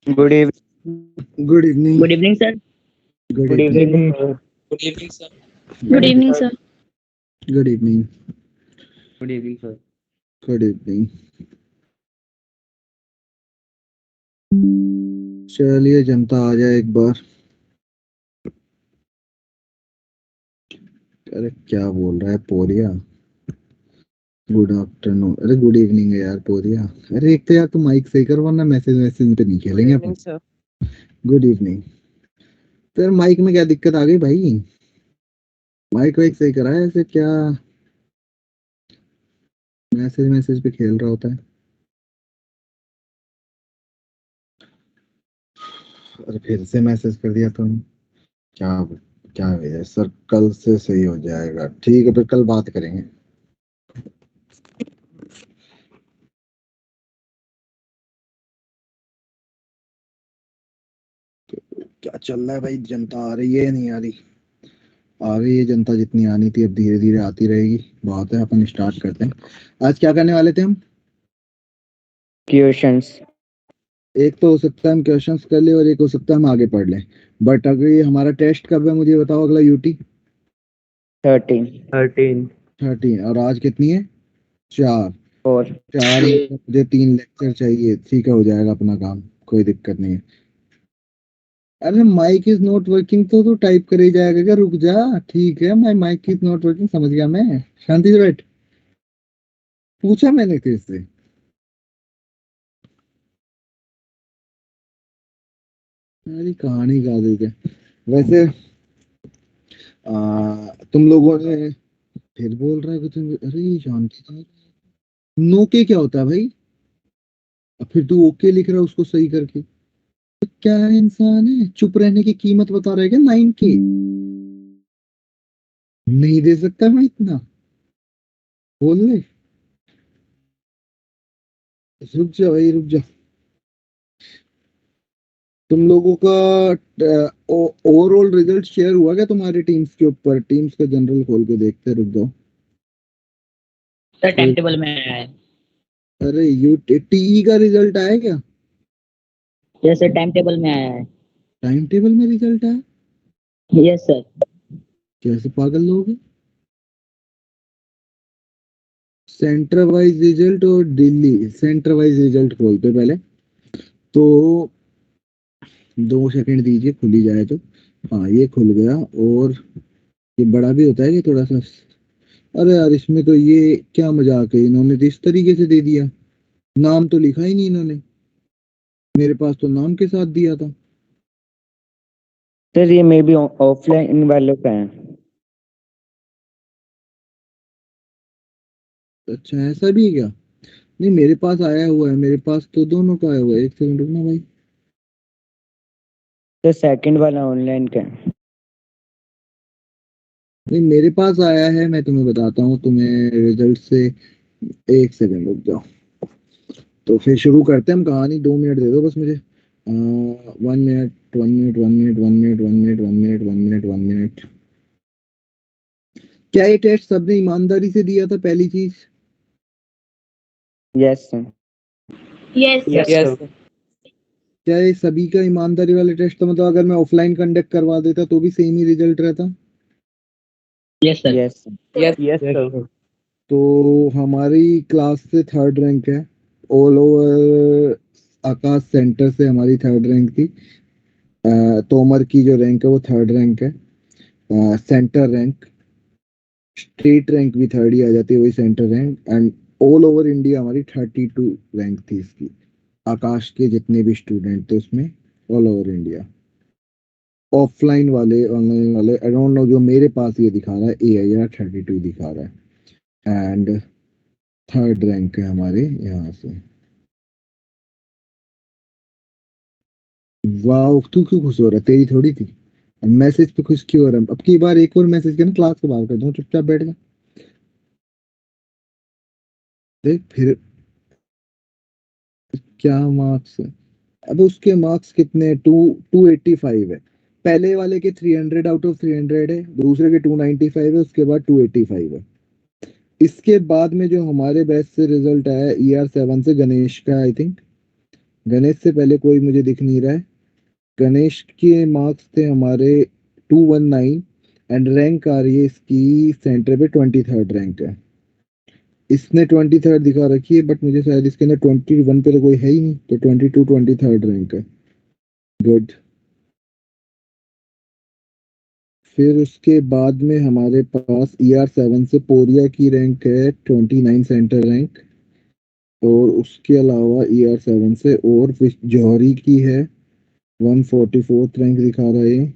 Good evening. Good evening. Good evening, sir. Good Good evening. evening, sir. Good evening, sir. Good evening, sir. Good evening. Good evening, sir. Good evening. चलिए जनता आ जाए एक बार। अरे क्या बोल रहा है पोरिया। Good afternoon, अरे गुड इवनिंग है यार पोरिया। अरे एक तो यार तू माइक सही कर वरना मैसेज मैसेज पे नहीं खेलेंगे अपन। sir. Good evening. तेरे माइक में क्या दिक्कत आ गई भाई? माइक वाइक सही करा है, ऐसे क्या मैसेज मैसेज पे खेल रहा होता है? अरे फिर से मैसेज कर दिया तूने। क्या क्या है सर, कल से सही हो जाएगा। ठीक है फिर कल बात करेंगे। क्या चल रहा है भाई? जनता आ रही है या नहीं आ रही? आ गई है जनता, जितनी आनी थी अब धीरे धीरे आती रहेगी। बहुत है, अपन स्टार्ट करते हैं। आज क्या करने वाले थे हम? Questions. एक तो हो सकता है हम क्वेश्चंस कर ले और एक हो सकता है हम आगे पढ़ लें। बट अगर ये हमारा टेस्ट कब है मुझे बताओ, अगला यूटी 13. 13. 13 और आज कितनी है? 4। 4. 4 में से मुझे 3 लेक्चर चाहिए। ठीक है, हो जाएगा अपना काम, कोई दिक्कत नहीं है। अरे माइक इज नॉट वर्किंग तो तू टाइप करे जाएगा क्या? रुक जा। ठीक है, my mic is not working, समझ गया मैं। शांति से बैठ। पूछा मैंने तेरे से। सारी कहानी गा देते। वैसे तुम लोगों ने फिर बोल रहा है कि तुम, अरे शांति से। नो के क्या होता है भाई? अब फिर तू ओके लिख रहा है उसको सही करके। तो क्या इंसान है, चुप रहने की कीमत बता रहा है क्या? 9 के नहीं दे सकता मैं इतना? बोल ले। रुक जा भाई, रुक जा। तुम लोगों का ओवरऑल रिजल्ट शेयर हुआ क्या तुम्हारी टीम्स के ऊपर? टीम्स का जनरल खोल के देखते, रुक जाओ। सर टाइम टेबल में आया है। अरे यू टीई का रिजल्ट आया क्या? यस सर, टाइम टेबल में आया है। टाइम टेबल में रिजल्ट आया? Yes sir. कैसे पागल लोग हैं? सेंटर वाइज रिजल्ट और दिल्ली सेंटर वाइज रिजल्ट खोलते पहले तो। 2 सेकंड दीजिए, खुल ही जाए तो। हाँ ये खुल गया। और ये बड़ा भी होता है कि थोड़ा सा? अरे यार इसमें तो ये क्या मजाक है, इन्होंने तो इस तरीके से दे दिया। नाम तो लिखा ही नहीं इन्होंने, मेरे पास तो नाम के साथ दिया था। सर ये मे बी ऑफलाइन वालों का है. अच्छा ऐसा भी है क्या? नहीं मेरे पास आया हुआ है, मेरे पास तो दोनों का आया हुआ है। एक सेकंड रुकना भाई। सर सेकंड वाला ऑनलाइन का है. नहीं मेरे पास आया है, मैं तुम्हें बताता हूँ तुम्हें रिजल्ट से। एक सेकंड रुक जाओ। तो फिर शुरू करते हैं हम कहानी। 2 मिनट दे दो बस मुझे। 1 minute 1 minute 1 minute 1 minute 1 minute 1 minute 1 minute 1 minute. क्या ये टेस्ट सबने ईमानदारी से दिया था? पहली चीज, yes sir. Yes, Yes, sir. sir. क्या ये सभी का ईमानदारी वाला टेस्ट था? मतलब अगर मैं ऑफलाइन कंडक्ट करवा देता तो भी सेम ही रिजल्ट रहता? Yes sir. Yes sir. Yes, yes yes, sir. sir. तो हमारी क्लास से 3rd रैंक है। ऑल ओवर आकाश सेंटर से हमारी 3rd रैंक थी। तोमर की जो रैंक है वो 3rd रैंक है। सेंटर रैंक, स्टेट रैंक भी 3rd ही आ जाती है, वही centre rank. And all over India हमारी 32 रैंक थी इसकी। आकाश के जितने भी स्टूडेंट थे उसमें, ऑल ओवर इंडिया। ऑफलाइन वाले ऑनलाइन वाले आई डोंट नो, जो मेरे पास ये दिखा रहा है AIR 32 दिखा रहा है। एंड 3rd रैंक है हमारे यहाँ से। वाह, तू क्यों खुश हो रहा है? तेरी थोड़ी थी। मैसेज पे खुश क्यों हो रहा है? अब की बार एक और मैसेज करना, क्लास के बाहर कर दूं, चुपचाप बैठ जा। देख फिर क्या मार्क्स है? अब उसके मार्क्स कितने? 285 है। पहले वाले के 300 आउट ऑफ 300 है, दूसरे के 295 है, उसके बाद 285 है। इसके बाद में जो हमारे बैच से रिजल्ट आया ER 7 से, गणेश का आई थिंक, गणेश से पहले कोई मुझे दिख नहीं रहा है। गणेश के मार्क्स थे हमारे 219 एंड रैंक आ रही है इसकी सेंटर पे 23rd रैंक है। इसने 23rd दिखा रखी है बट मुझे शायद इसके अंदर 21 पे तो कोई है ही नहीं, तो 22 23rd रैंक है। गुड। फिर उसके बाद में हमारे पास ER7 से पोरिया की रैंक है 29 सेंटर रैंक, और उसके अलावा ER7 से और जौहरी की है 144th रैंक दिखा रहा है।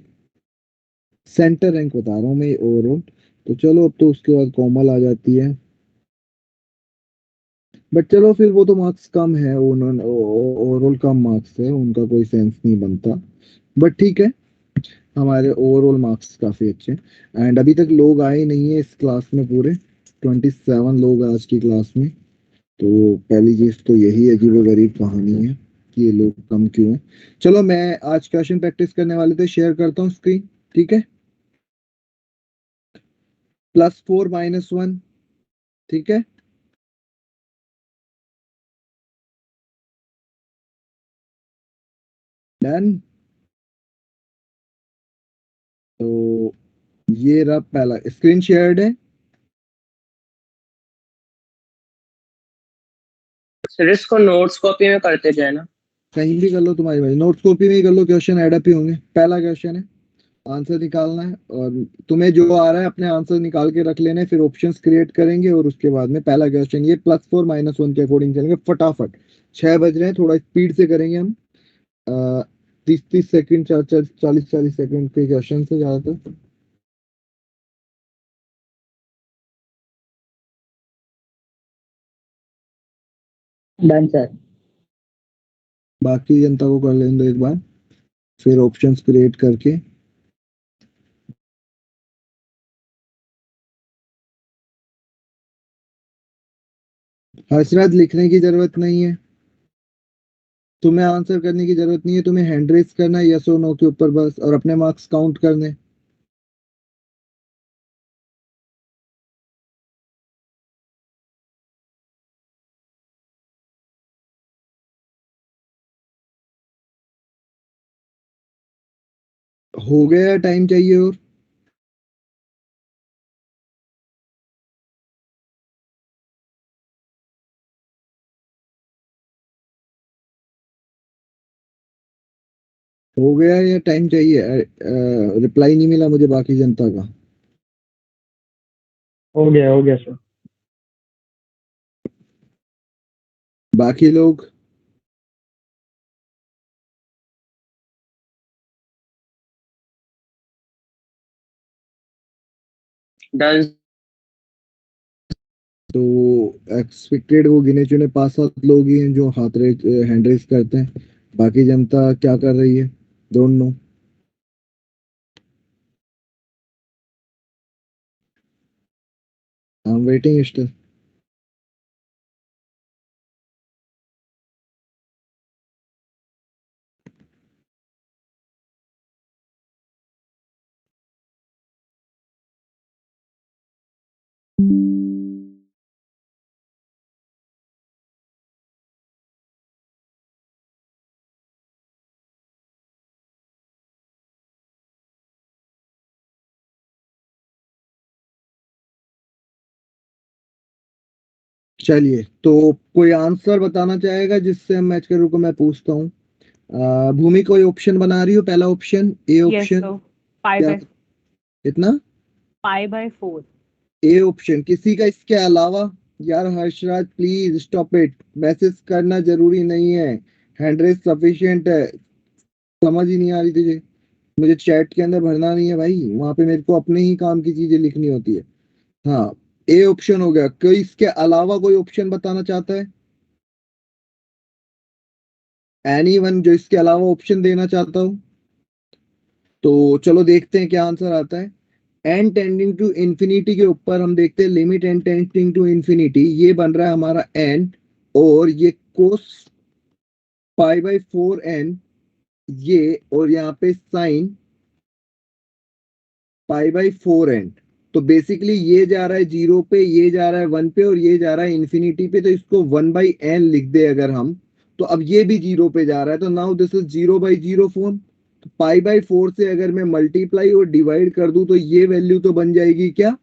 सेंटर रैंक बता रहा हूँ मैं ओवरऑल। तो चलो अब तो उसके बाद कोमल आ जाती है, बट चलो फिर वो तो मार्क्स कम है, उन्होंने ओवरऑल कम मार्क्स है, उनका कोई सेंस नहीं बनता। बट ठीक है, हमारे ओवरऑल मार्क्स काफी अच्छे हैं। एंड अभी तक लोग आए नहीं है इस क्लास में, पूरे 27 लोग आज की क्लास में। तो पहली चीज तो यही अजीबो गरीब कहानी है कि ये लोग कम क्यों हैं। चलो मैं आज क्वेश्चन प्रैक्टिस करने वाले थे, शेयर करता हूँ स्क्रीन, ठीक है। +4 -1, ठीक है। डन। तो ये रहा पहला, स्क्रीन शेयर्ड है। सर इसको नोट्स कॉपी में करते जाए ना। कहीं भी कर लो तुम्हारी भाई, नोट कॉपी में ही कर लो, क्वेश्चन ऐड अप ही होंगे। पहला क्वेश्चन है, आंसर निकालना है, और तुम्हें जो आ रहा है अपने आंसर निकाल के रख लेने, फिर ऑप्शंस क्रिएट करेंगे और उसके बाद में पहला क्वेश्चन ये +4 -1 के अकॉर्डिंग चलेंगे फटाफट। 6 बज रहे हैं, थोड़ा स्पीड से करेंगे हम। 30-30 सेकंड, 40-40 सेकंड के क्वेश्चन है ज्यादातर। Done sir. बाकी जनता को कर लेने दो एक बार, फिर ऑप्शंस क्रिएट करके। हर्षराज लिखने की जरूरत नहीं है, तुम्हें आंसर करने की जरूरत नहीं है, तुम्हें हैंड रेस करना है यस और नो के ऊपर बस, और अपने मार्क्स काउंट करने। हो गया, टाइम चाहिए और? हो गया या टाइम चाहिए? रिप्लाई नहीं मिला मुझे बाकी जनता का। हो गया सर। बाकी लोग? डन। तो एक्सपेक्टेड वो गिने चुने 5-7 लोग ही हैं जो हाथ रेस हैंड रेस करते हैं। बाकी जनता क्या कर रही है, don't no. I am waiting still. चलिए, तो कोई आंसर बताना चाहेगा जिससे हम मैच करूँ को मैं पूछता हूँ। भूमि कोई ऑप्शन बना रही हो? पहला option A Yes, option sir. Pi क्या? by कितना? pi by 4. ए ऑप्शन किसी का इसके अलावा? यार Harshraj please stop it, message करना जरूरी नहीं है, हैंड रेस सफिशिएंट है। समझ ही नहीं आ रही तुझे? मुझे चैट के अंदर भरना नहीं है भाई, वहां पे मेरे को अपने ही काम की चीजें लिखनी होती है। हाँ, ए ऑप्शन हो गया। कोई इसके अलावा कोई ऑप्शन बताना चाहता है? एनीवन जो इसके अलावा ऑप्शन देना चाहता हो? तो चलो देखते हैं क्या आंसर आता है। एन टेंडिंग टू इंफिनिटी के ऊपर हम देखते हैं limit n tending to infinity, ये बन रहा है हमारा एन, और ये कोस π/4n, ये, और यहाँ पे साइन π/4n। तो बेसिकली ये जा रहा है 0 पे, ये जा रहा है 1 पे, और ये जा रहा है इंफिनिटी पे। तो इसको 1/n लिख दे अगर हम, तो अब ये भी 0 पे जा रहा है, तो नाउ दिस इज 0/0 फॉर्म। तो π/4 से अगर मैं मल्टीप्लाई और डिवाइड कर दूं तो ये वैल्यू तो बन जाएगी क्या,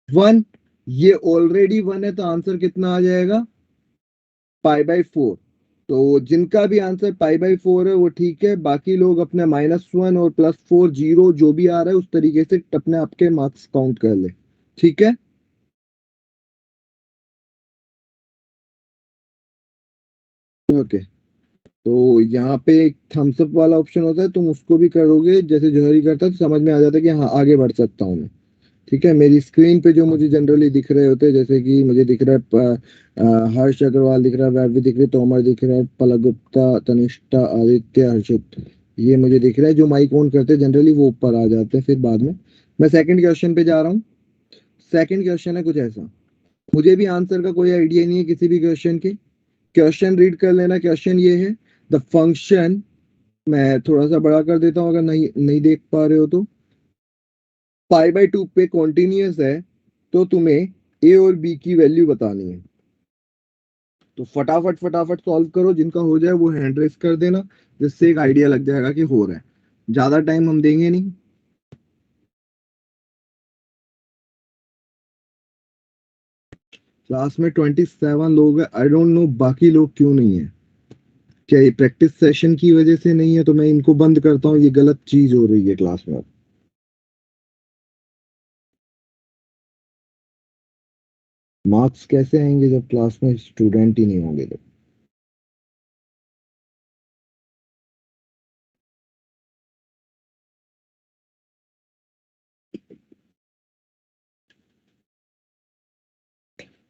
1। ये ऑलरेडी 1 है, तो आंसर कितना आ जाएगा, π/4। तो जिनका भी आंसर π/4 है वो ठीक है, बाकी लोग अपने -1 और +4 0 जो भी आ रहा है उस तरीके से अपने आपके मार्क्स काउंट कर ले, ठीक है। ओके, तो यहाँ पे एक थम्स अप वाला ऑप्शन होता है, तुम उसको भी करोगे जैसे जौहरी करता है तो समझ में आ जाता है कि हाँ आगे बढ़ सकता हूँ मैं, ठीक है। मेरी स्क्रीन पे जो मुझे जनरली दिख रहे होते हैं, जैसे कि मुझे दिख रहा है हर्ष अग्रवाल दिख रहा है, वैभवी दिख रही है, तोमर दिख रहा है, पलक गुप्ता, तनिष्ठा, आदित्य, हर्षित, ये मुझे दिख रहा है। जो माइक ऑन करते हैं जनरली वो ऊपर आ जाते हैं फिर बाद में। मैं सेकंड क्वेश्चन पे जा रहा हूँ। सेकंड क्वेश्चन है कुछ ऐसा, मुझे भी आंसर का कोई आइडिया नहीं है किसी भी क्वेश्चन के। क्वेश्चन रीड कर लेना। क्वेश्चन ये है, द फंक्शन, मैं थोड़ा सा बड़ा कर देता हूँ अगर नहीं नहीं देख पा रहे हो तो, π/2 पे कॉन्टिन्यूस है, तो तुम्हें ए और बी की वैल्यू बतानी है। तो फटाफट फटाफट सॉल्व करो, जिनका हो जाए वो हैंड रेस कर देना, जिससे एक आइडिया लग जाएगा कि हो रहा है। ज्यादा टाइम हम देंगे नहीं। क्लास में 27 लोग हैं, आई डोंट नो बाकी लोग क्यों नहीं है। क्या ये प्रैक्टिस सेशन की वजह से नहीं है? तो मैं इनको बंद करता हूँ, ये गलत चीज हो रही है क्लास में। मार्क्स कैसे आएंगे जब क्लास में स्टूडेंट ही नहीं होंगे तो।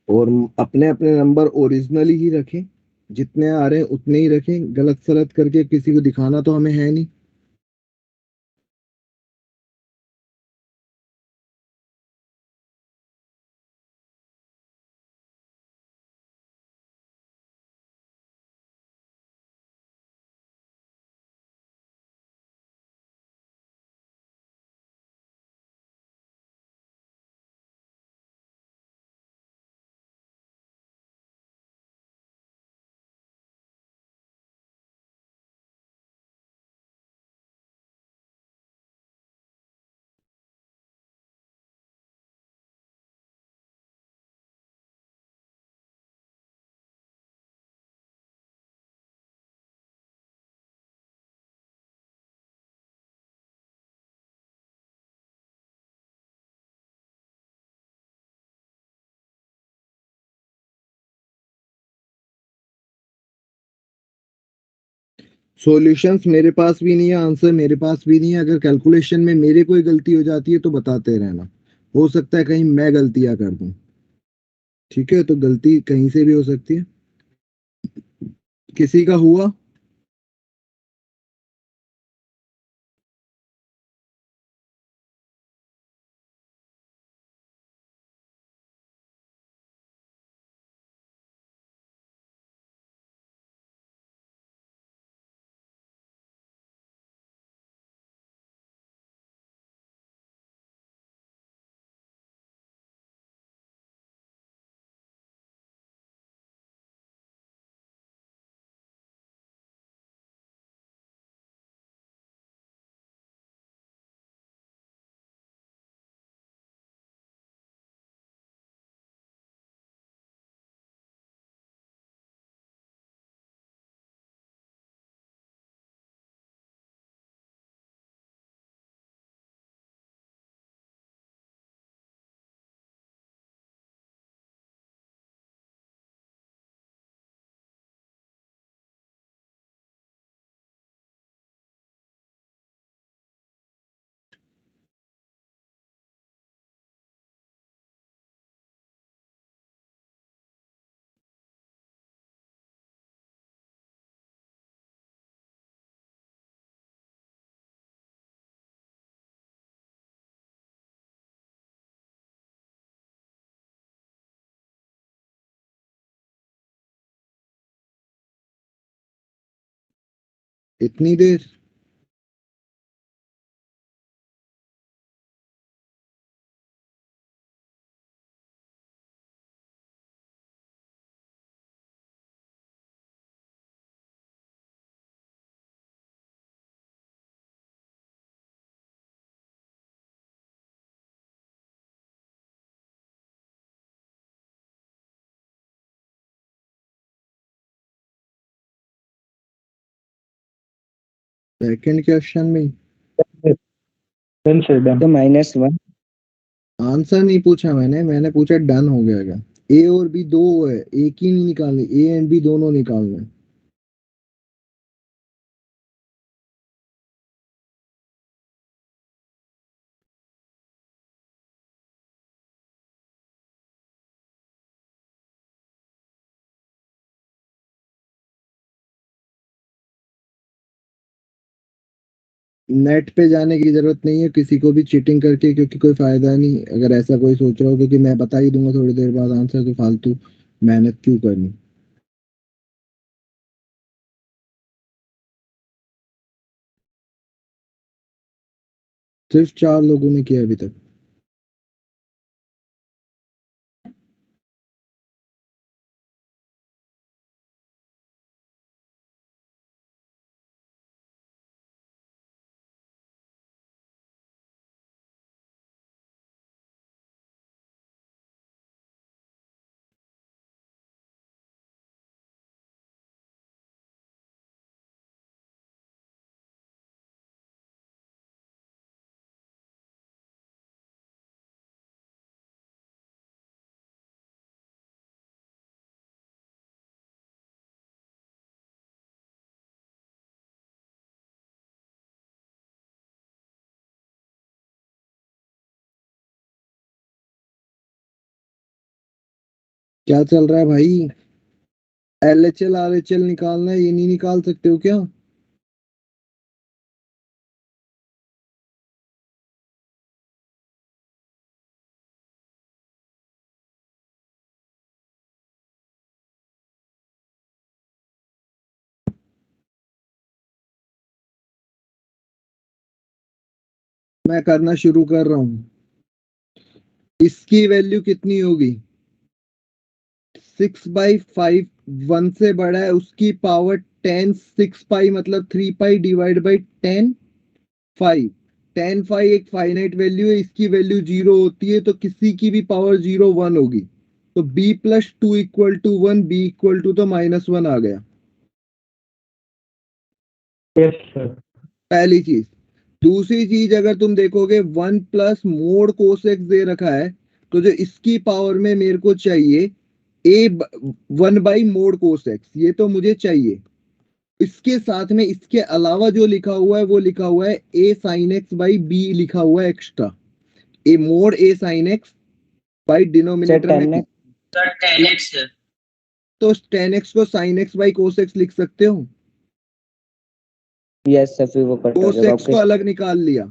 और अपने अपने नंबर ओरिजिनली ही रखें, जितने आ रहे हैं उतने ही रखें, गलत सलत करके किसी को दिखाना तो हमें है नहीं। सॉल्यूशंस मेरे पास भी नहीं है, आंसर मेरे पास भी नहीं है। अगर कैलकुलेशन में मेरे कोई गलती हो जाती है तो बताते रहना, हो सकता है कहीं मैं गलतियां कर दूं, ठीक है। तो गलती कहीं से भी हो सकती है। किसी का हुआ? इतनी देर? सेकंड क्वेश्चन में डन सर डन। तो -1 आंसर नहीं पूछा मैंने पूछा डन हो गया क्या? ए और बी दो है, एक ही नहीं निकालनी, ए एंड बी दोनों निकालना है। नेट पे जाने की जरूरत नहीं है किसी को भी चीटिंग करके, क्योंकि कोई फायदा नहीं अगर ऐसा कोई सोच रहा हो, क्योंकि मैं बता ही दूंगा थोड़ी देर बाद आंसर, तो फालतू मेहनत क्यों करनी। सिर्फ 4 लोगों ने किया अभी तक। क्या चल रहा है भाई? LHL RHL निकालना है, ये नहीं निकाल सकते हो क्या? मैं करना शुरू कर रहा हूँ। इसकी वैल्यू कितनी होगी? 6/5 1 से बड़ा है, उसकी पावर 10, 6 पाई मतलब 3 पाई डिवाइड बाई 10 5। 10 5 एक फाइनाइट वैल्यू है, इसकी वैल्यू 0 होती है, तो किसी की भी पावर 0 1 होगी, तो b+2 equal to 1, b equal to तो -1 आ गया। Yes sir. पहली चीज। दूसरी चीज, अगर तुम देखोगे 1 प्लस मोड कोसेक्स दे रखा है, तो जो इसकी पावर में मेरे को चाहिए ए 1/मोड कोसेक्स, ये तो मुझे चाहिए। इसके साथ में इसके अलावा जो लिखा हुआ है वो लिखा हुआ है ए साइन एक्स बाई बी, लिखा हुआ है extra, A mode A sine x by sir denominator में 10x। Sir 10x sir. तो 10x को साइन एक्स बाई कोसेक्स लिख सकते हो। यस सर, फिर वो कट हो जाएगा। कोसेक्स ओके को अलग निकाल लिया,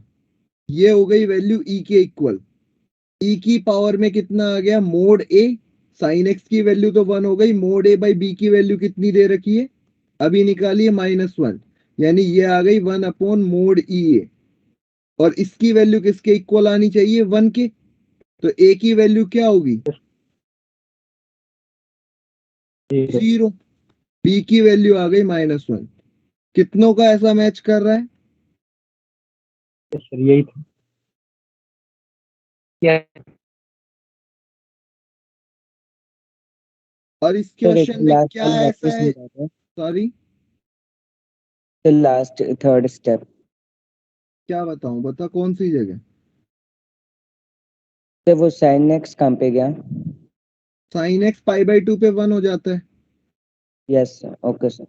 ये हो गई वैल्यू ई के इक्वल। ई की पावर में कितना आ गया? मोड ए, साइन एक्स की वैल्यू तो 1 हो गई, मोड ए बाई बी की वैल्यू कितनी दे रखी है अभी निकालिए? -1, यानी ये आ गई 1/मोड ई ए। और इसकी वैल्यू किसके इक्वल आनी चाहिए? 1 के। तो ए की वैल्यू क्या होगी? 0। बी की वैल्यू आ गई -1। कितनों का ऐसा मैच कर रहा है? सर यही था। क्या और इस सर, एक क्वेश्चन में लास्ट क्या टाइम ऐसा वापस है? नहीं आता। Sorry, last third step. क्या बताऊं? बता कौन सी जगह? सर वो साइन एक्स कहाँ पे गया? साइन एक्स π/2 पे 1 हो जाता है। Yes sir. Okay sir.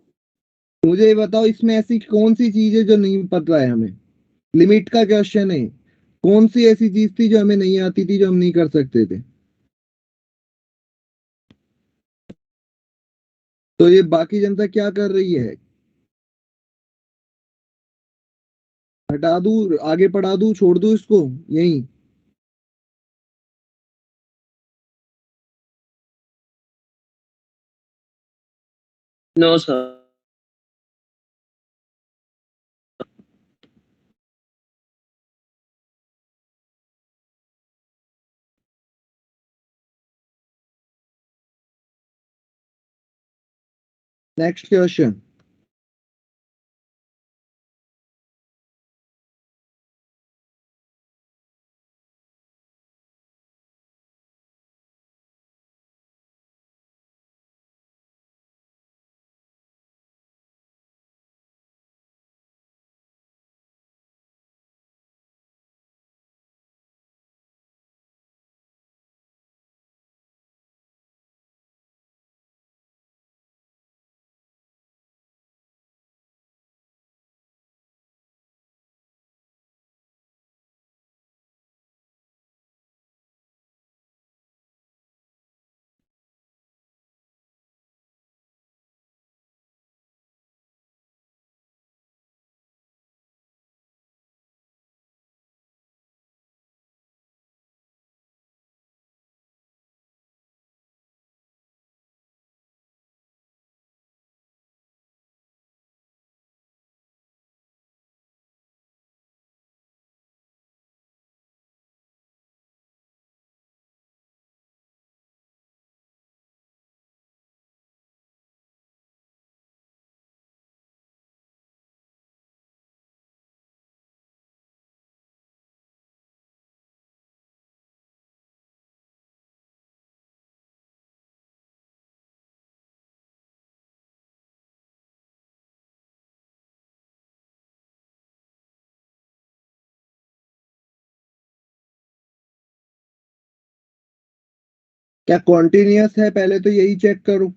मुझे ये बताओ, इसमें ऐसी कौन सी चीज है जो नहीं पता है हमें? लिमिट का क्वेश्चन है। कौन सी ऐसी चीज थी जो हमें नहीं आती थी, जो हम नहीं कर सकते थे? तो ये बाकी जनता क्या कर रही है? हटा दूं, आगे पढ़ा दूं, छोड़ दूं इसको यहीं? No sir. Next question. क्या कॉन्टिन्यूअस है? पहले तो यही चेक करो।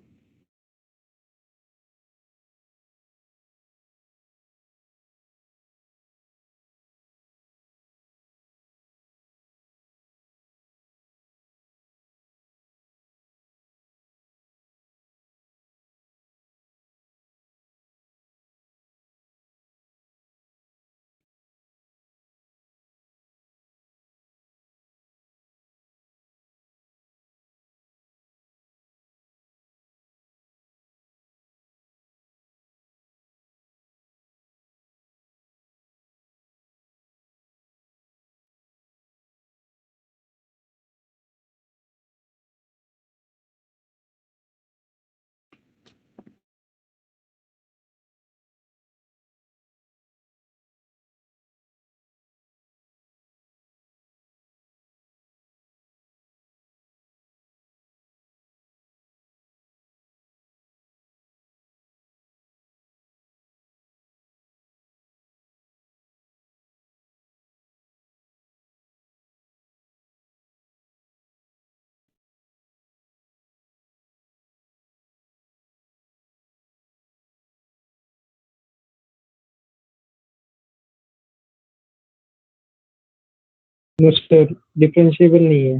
नो सर, डिफरेंशिएबल नहीं है।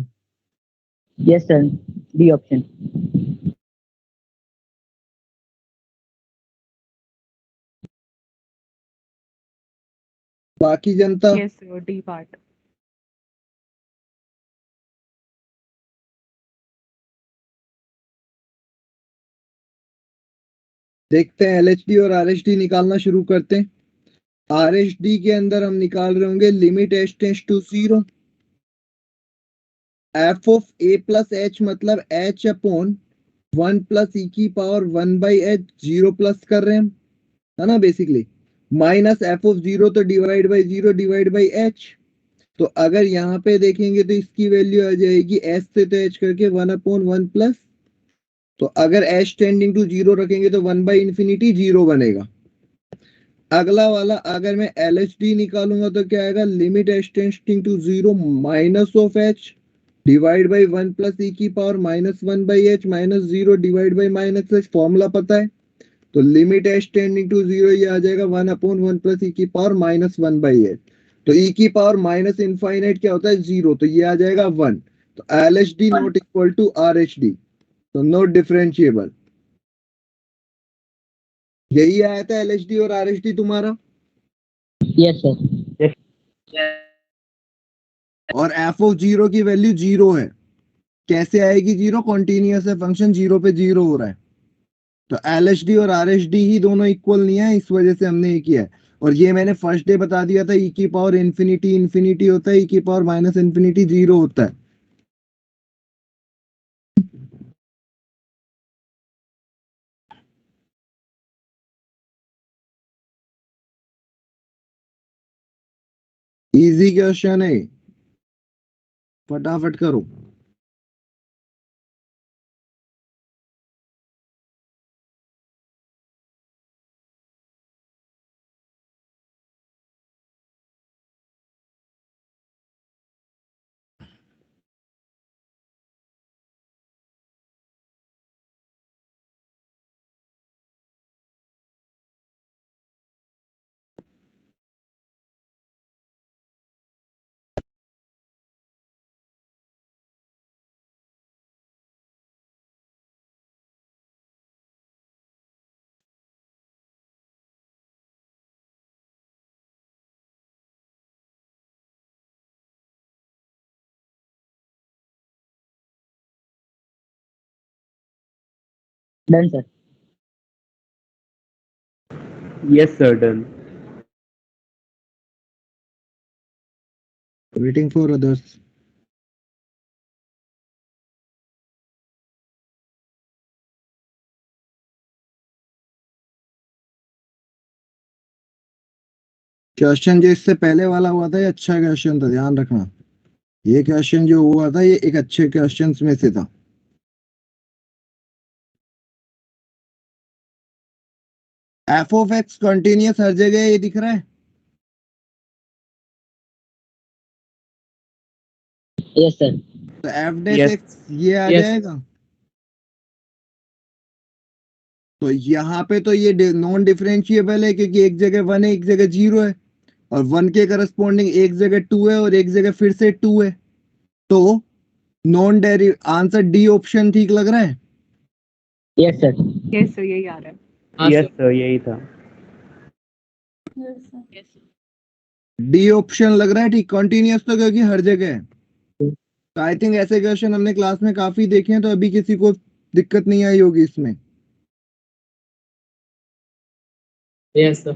Yes sir, D option. बाकी जनता Yes, sir. D part. देखते हैं, एलएचडी और आरएचडी निकालना शुरू करते हैं। आरएचडी के अंदर हम निकाल रहे होंगे limit h tends to 0, f of a plus h मतलब एच अपॉन 1 प्लस ई की पावर 1 बाई एच, 0 प्लस कर रहे हैं हम, है ना, बेसिकली माइनस एफ ऑफ 0 तो divide by 0 divide by H. तो अगर यहाँ पे देखेंगे तो इसकी वैल्यू आ जाएगी एच से तो एच करके 1 अपॉन 1 प्लस, तो अगर एच टेंडिंग टू 0 रखेंगे तो 1 बाई इंफिनिटी 0 बनेगा। अगला वाला अगर मैं एल एच डी निकालूंगा तो क्या आएगा, limit h tending to 0 minus of h divide by 1 plus e की power minus 1 by h minus 0 divide by minus h, formula पता है। तो लिमिट एच टेंडिंग टू 0 ये आ जाएगा 1 अपॉन 1 प्लस ई की पावर माइनस 1 बाई एच। तो ई की power minus infinite क्या होता है, 0, तो ये आ जाएगा 1। तो L H D not equal to R H D, तो नॉट डिफरेंशिएबल। यही आया था एल एच डी और आर एच डी तुम्हारा। Yes sir. और एफ ऑफ 0 की वैल्यू 0 है। कैसे आएगी 0? कॉन्टिन्यूअस है फंक्शन, 0 पे 0 हो रहा है। तो एल एच डी और आर एच डी ही दोनों इक्वल नहीं है, इस वजह से हमने ये किया है। और ये मैंने फर्स्ट डे बता दिया था, ई की पावर इन्फिनिटी इन्फिनिटी होता है, ई की पावर माइनस इन्फिनिटी 0 होता है। इजी क्वेश्चन है, फटाफट करो। Done sir. Yes sir, done. Waiting for others. Question जो इससे पहले वाला हुआ था ये अच्छा क्वेश्चन था, ध्यान रखना। ये क्वेश्चन जो हुआ था ये एक अच्छे क्वेश्चंस में से था। एफ ऑफ एक्स कंटिन्यूअस हर जगह ये दिख रहा है। Yes, sir. तो एफ डैश Yes. एक्स ये आ Yes. जाएगा। तो यहाँ पे तो ये नॉन डिफरेंशिएबल है क्योंकि एक जगह 1 है एक जगह 0 है, और 1 के करस्पॉन्डिंग एक जगह 2 है और एक जगह फिर से 2 है। तो non dairy answer D option ठीक लग रहा है। Yes, sir. Yes, sir, यही आ रहा है. हाँ, Yes sir. sir, यही था. Yes, sir. डी ऑप्शन लग रहा है ठीक। कॉन्टिन्यूअस तो क्योंकि हर जगह है, तो आई थिंक ऐसे क्वेश्चन हमने क्लास में काफी देखे हैं, तो अभी किसी को दिक्कत नहीं आई होगी इसमें। Yes, sir.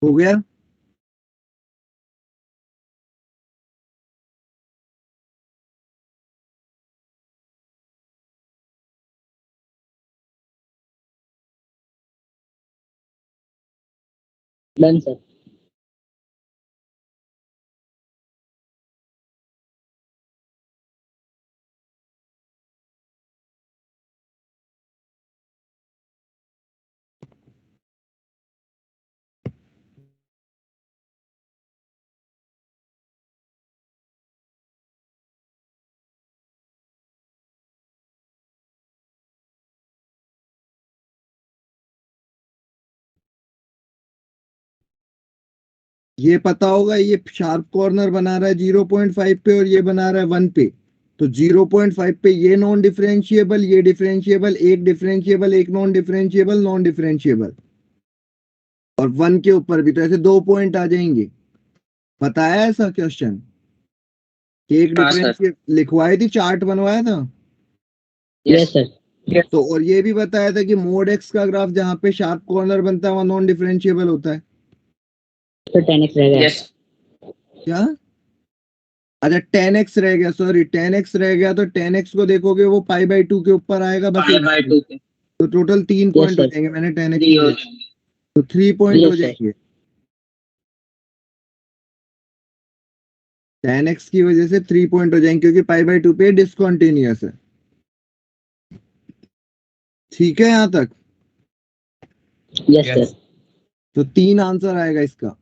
हो गया। Done, sir. ये पता होगा ये शार्प कॉर्नर बना रहा है 0.5 पे और ये बना रहा है 1 पे। तो 0.5 पे ये नॉन डिफरेंशिएबल, ये डिफरेंशिएबल, एक डिफरेंशिएबल, एक नॉन डिफरेंशिएबल, नॉन डिफरेंशिएबल, और 1 के ऊपर भी, तो ऐसे 2 पॉइंट आ जाएंगे। बताया ऐसा क्वेश्चन कि एक हाँ, सर. डिफरेंशिएबल लिखवाई थी, चार्ट बनवाया था। Yes, sir. तो और ये भी बताया था कि मोड एक्स का ग्राफ जहाँ पे शार्प कॉर्नर बनता है वहाँ नॉन डिफरेंशिएबल होता है। तो 10x रह गया. Yes. क्या? अच्छा 10x रह गया, सॉरी 10x रह गया, तो 10x को देखोगे वो π/2 के ऊपर आएगा बस। Pi/2 पे. तो टोटल 3 Yes, पॉइंट हो sir. जाएंगे, मैंने 10x 3 हो लिया, जाएंगे. तो 3 पॉइंट हो Yes, sir. जाएंगे। 10x की वजह से 3 पॉइंट हो जाएंगे क्योंकि π/2 पे डिसकंटिन्यूअस है। ठीक है यहाँ तक? Yes, sir. तो 3 आंसर आएगा इसका।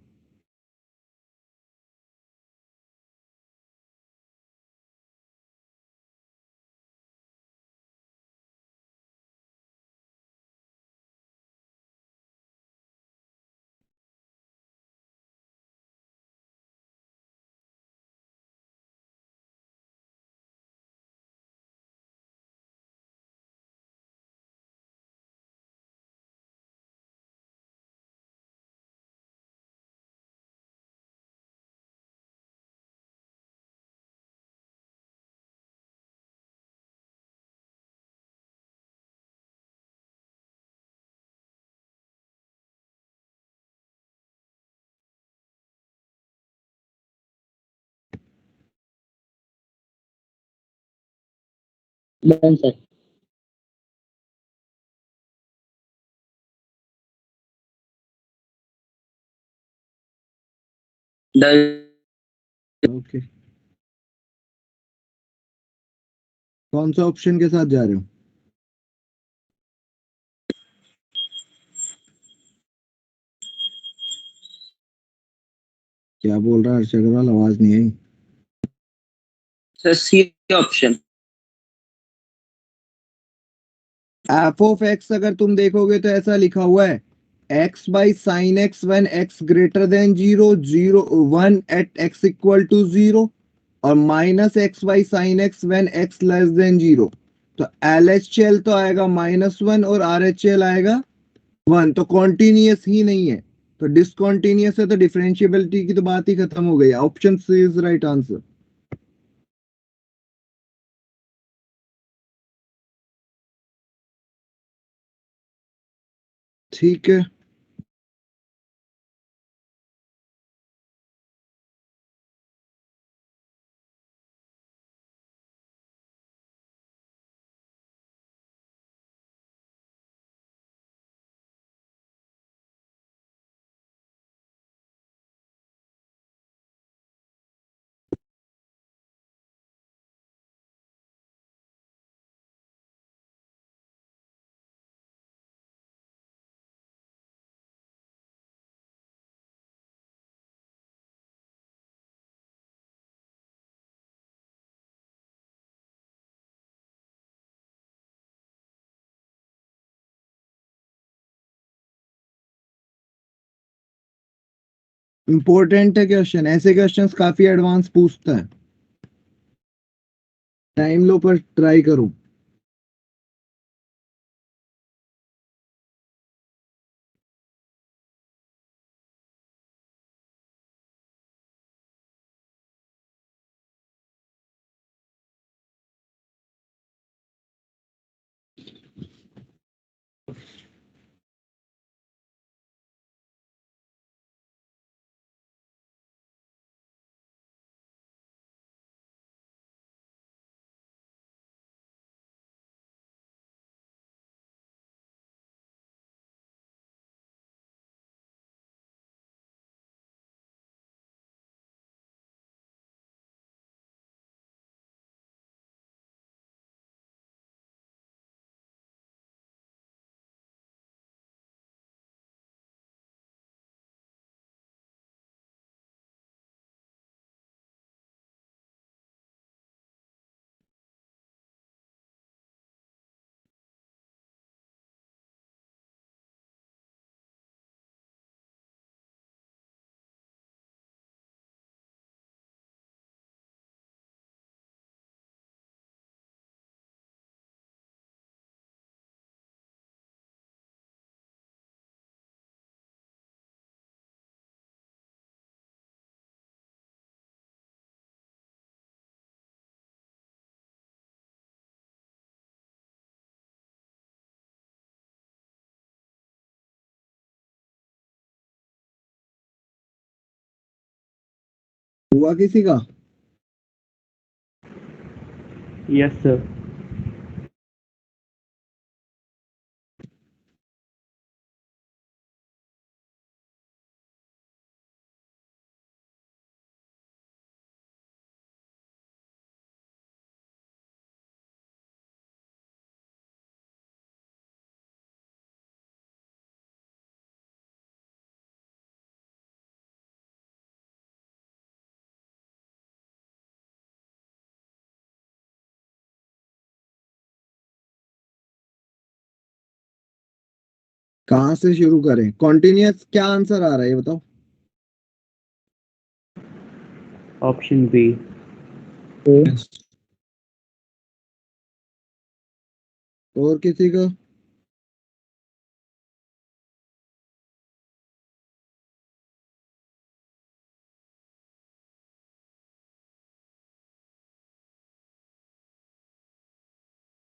Done, sir. Done. ओके, कौन सा ऑप्शन के साथ जा रहे हो? क्या बोल रहा है हर्ष अग्रवाल? आवाज नहीं आई। Sir, C option. F of x अगर तुम देखोगे तो ऐसा लिखा हुआ है x by sine x when x greater than 0, 1 at x equal to 0, और minus x by sine x when x less than 0। तो LHL तो आएगा -1 और RHL आएगा 1 तो कॉन्टिन्यूअस ही नहीं है, तो डिसकॉन्टिन्यूअस है तो डिफरेंशिएबिलिटी की तो बात ही खत्म हो गई। Option C is right answer. ठीक है, इंपॉर्टेंट है क्वेश्चन, ऐसे क्वेश्चंस काफी एडवांस पूछता है। टाइम लो पर ट्राई करो। हुआ किसी का? Yes sir. कहाँ से शुरू करें? कॉन्टिन्यूअस क्या आंसर आ रहा है ये बताओ। Option B. और किसी का?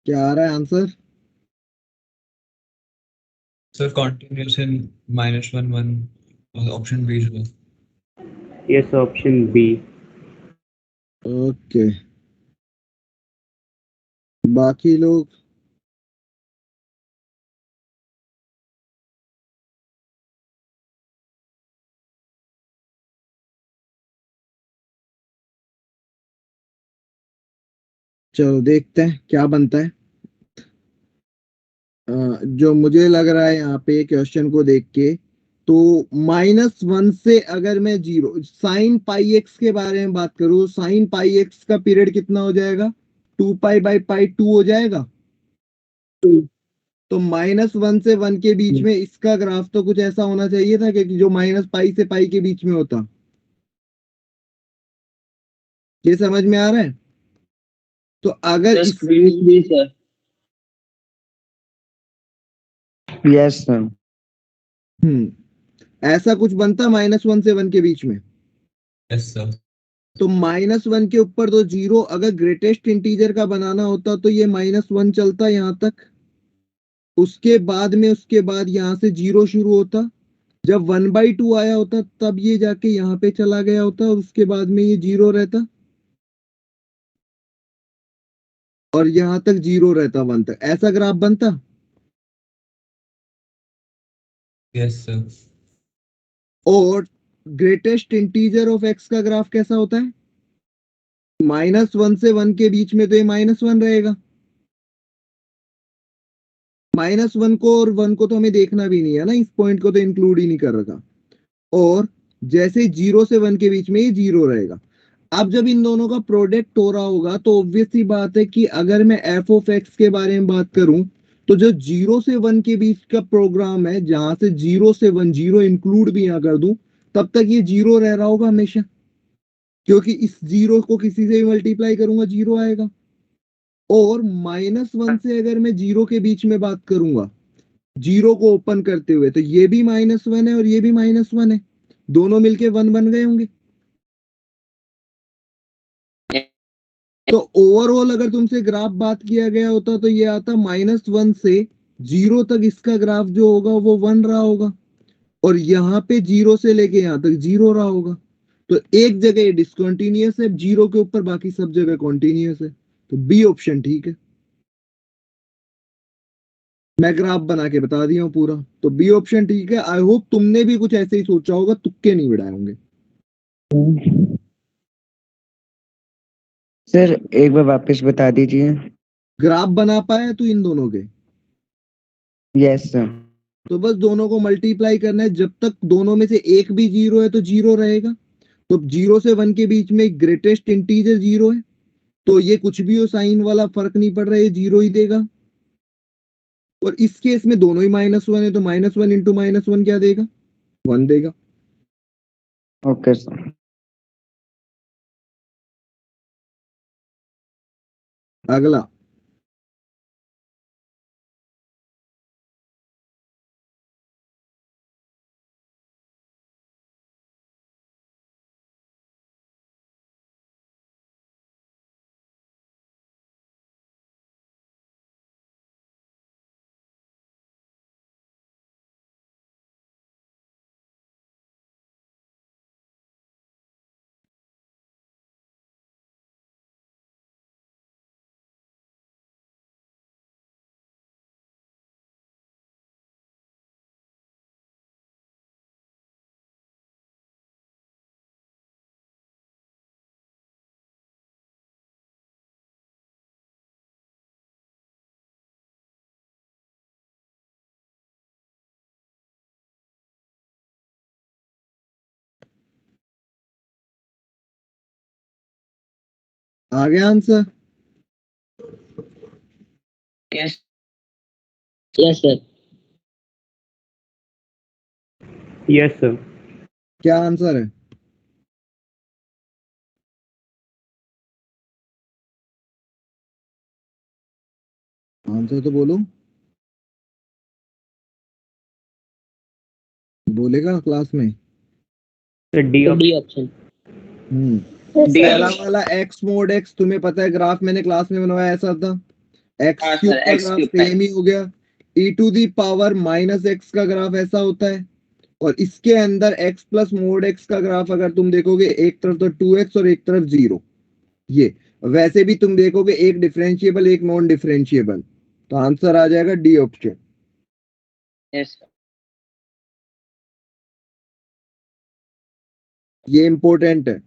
क्या आ रहा है answer? Sir continuous in -1 1 option B जो है। Yes option B. ओके, बाकी लोग? चलो देखते हैं क्या बनता है। जो मुझे लग रहा है यहाँ पे क्वेश्चन को देख के, तो -1 से अगर मैं जीरो साइन पाई एक्स के बारे में बात करूँ, साइन पाई एक्स का पीरियड कितना हो जाएगा? 2π/π2 हो जाएगा। तो -1 से 1 के बीच में इसका ग्राफ तो कुछ ऐसा होना चाहिए था कि जो -π से पाई के बीच में होता। ये समझ में आ रहा है? तो अगर यस इस प्रीवियस भी सर। Yes sir. ऐसा कुछ बनता -1 से 1 के बीच में। Yes, sir. तो -1 के ऊपर तो जीरो, अगर ग्रेटेस्ट इंटीजर का बनाना होता तो ये -1 चलता यहाँ तक, उसके बाद यहाँ से जीरो शुरू होता, जब 1/2 आया होता तब ये जाके यहाँ पे चला गया होता और उसके बाद में ये जीरो रहता और यहाँ तक जीरो रहता 1 तक। ऐसा ग्राफ बनता। Yes, sir. और ग्रेटेस्ट इंटीजर ऑफ एक्स का ग्राफ कैसा होता है? -1 से 1 के बीच में तो ये -1 रहेगा। -1 को और 1 को तो हमें देखना भी नहीं है ना, इस पॉइंट को तो इंक्लूड ही नहीं कर रखा। और जैसे 0 से 1 के बीच में ये जीरो रहेगा। अब जब इन दोनों का प्रोडक्ट हो रहा होगा तो ऑब्वियस सी बात है कि अगर मैं एफ ऑफ एक्स के बारे में बात करूं तो जो 0 से 1 के बीच का प्रोग्राम है, जहां से 0 से 1 जीरो इंक्लूड भी यहां कर दूं, तब तक ये जीरो रह रहा होगा हमेशा, क्योंकि इस जीरो को किसी से भी मल्टीप्लाई करूंगा जीरो आएगा। और -1 से अगर मैं जीरो के बीच में बात करूंगा, जीरो को ओपन करते हुए, तो ये भी -1 है और ये भी -1 है, दोनों मिलके 1 बन गए होंगे। तो ओवरऑल अगर तुमसे ग्राफ बात किया गया होता तो ये आता -1 से जीरो तक, इसका ग्राफ जो होगा वो 1 रहा होगा और यहाँ पे जीरो से लेके यहाँ तक जीरो रहा होगा। तो एक जगह डिसकंटिन्यूअस है, जीरो के ऊपर बाकी सब जगह कॉन्टिन्यूअस है। तो बी ऑप्शन ठीक है। मैं ग्राफ बना के बता दिया हूँ पूरा, तो बी ऑप्शन ठीक है। आई होप तुमने भी कुछ ऐसे ही सोचा होगा, तुक्के नहीं बिड़ाए होंगे। सर एक बार वापस बता दीजिए। ग्राफ बना पाया तू इन दोनों के? Yes sir. तो बस दोनों को मल्टीप्लाई करना है, जब तक दोनों में से एक भी जीरो है तो जीरो रहेगा। तो 0 से 1 के बीच में ग्रेटेस्ट इंटीजर जीरो है, तो ये कुछ भी हो साइन वाला फर्क नहीं पड़ रहा है, ये जीरो ही देगा। और इस केस में दोनों ही -1 है, तो -1 इंटू -1 क्या देगा? 1 देगा। Okay sir. अगला, आ गया answer? Yes. Yes, sir. Yes sir. क्या आंसर है? आंसर तो बोलो। बोलेगा क्लास में? D D option. पहला वाला एक्स मोड एक्स, तुम्हें पता है ग्राफ मैंने क्लास में बनवाया ऐसा था, एक्स हाँ क्यूब सर, का X ग्राफ क्यूब सेम ही हो गया। e to the power -x का ग्राफ ऐसा होता है, और इसके अंदर x प्लस मोड x का ग्राफ अगर तुम देखोगे, एक तरफ तो 2x और एक तरफ 0, ये वैसे भी तुम देखोगे एक डिफरेंशिएबल एक नॉन डिफरेंशिएबल, तो आंसर आ जाएगा डी ऑप्शन। Yes. ये इंपॉर्टेंट है।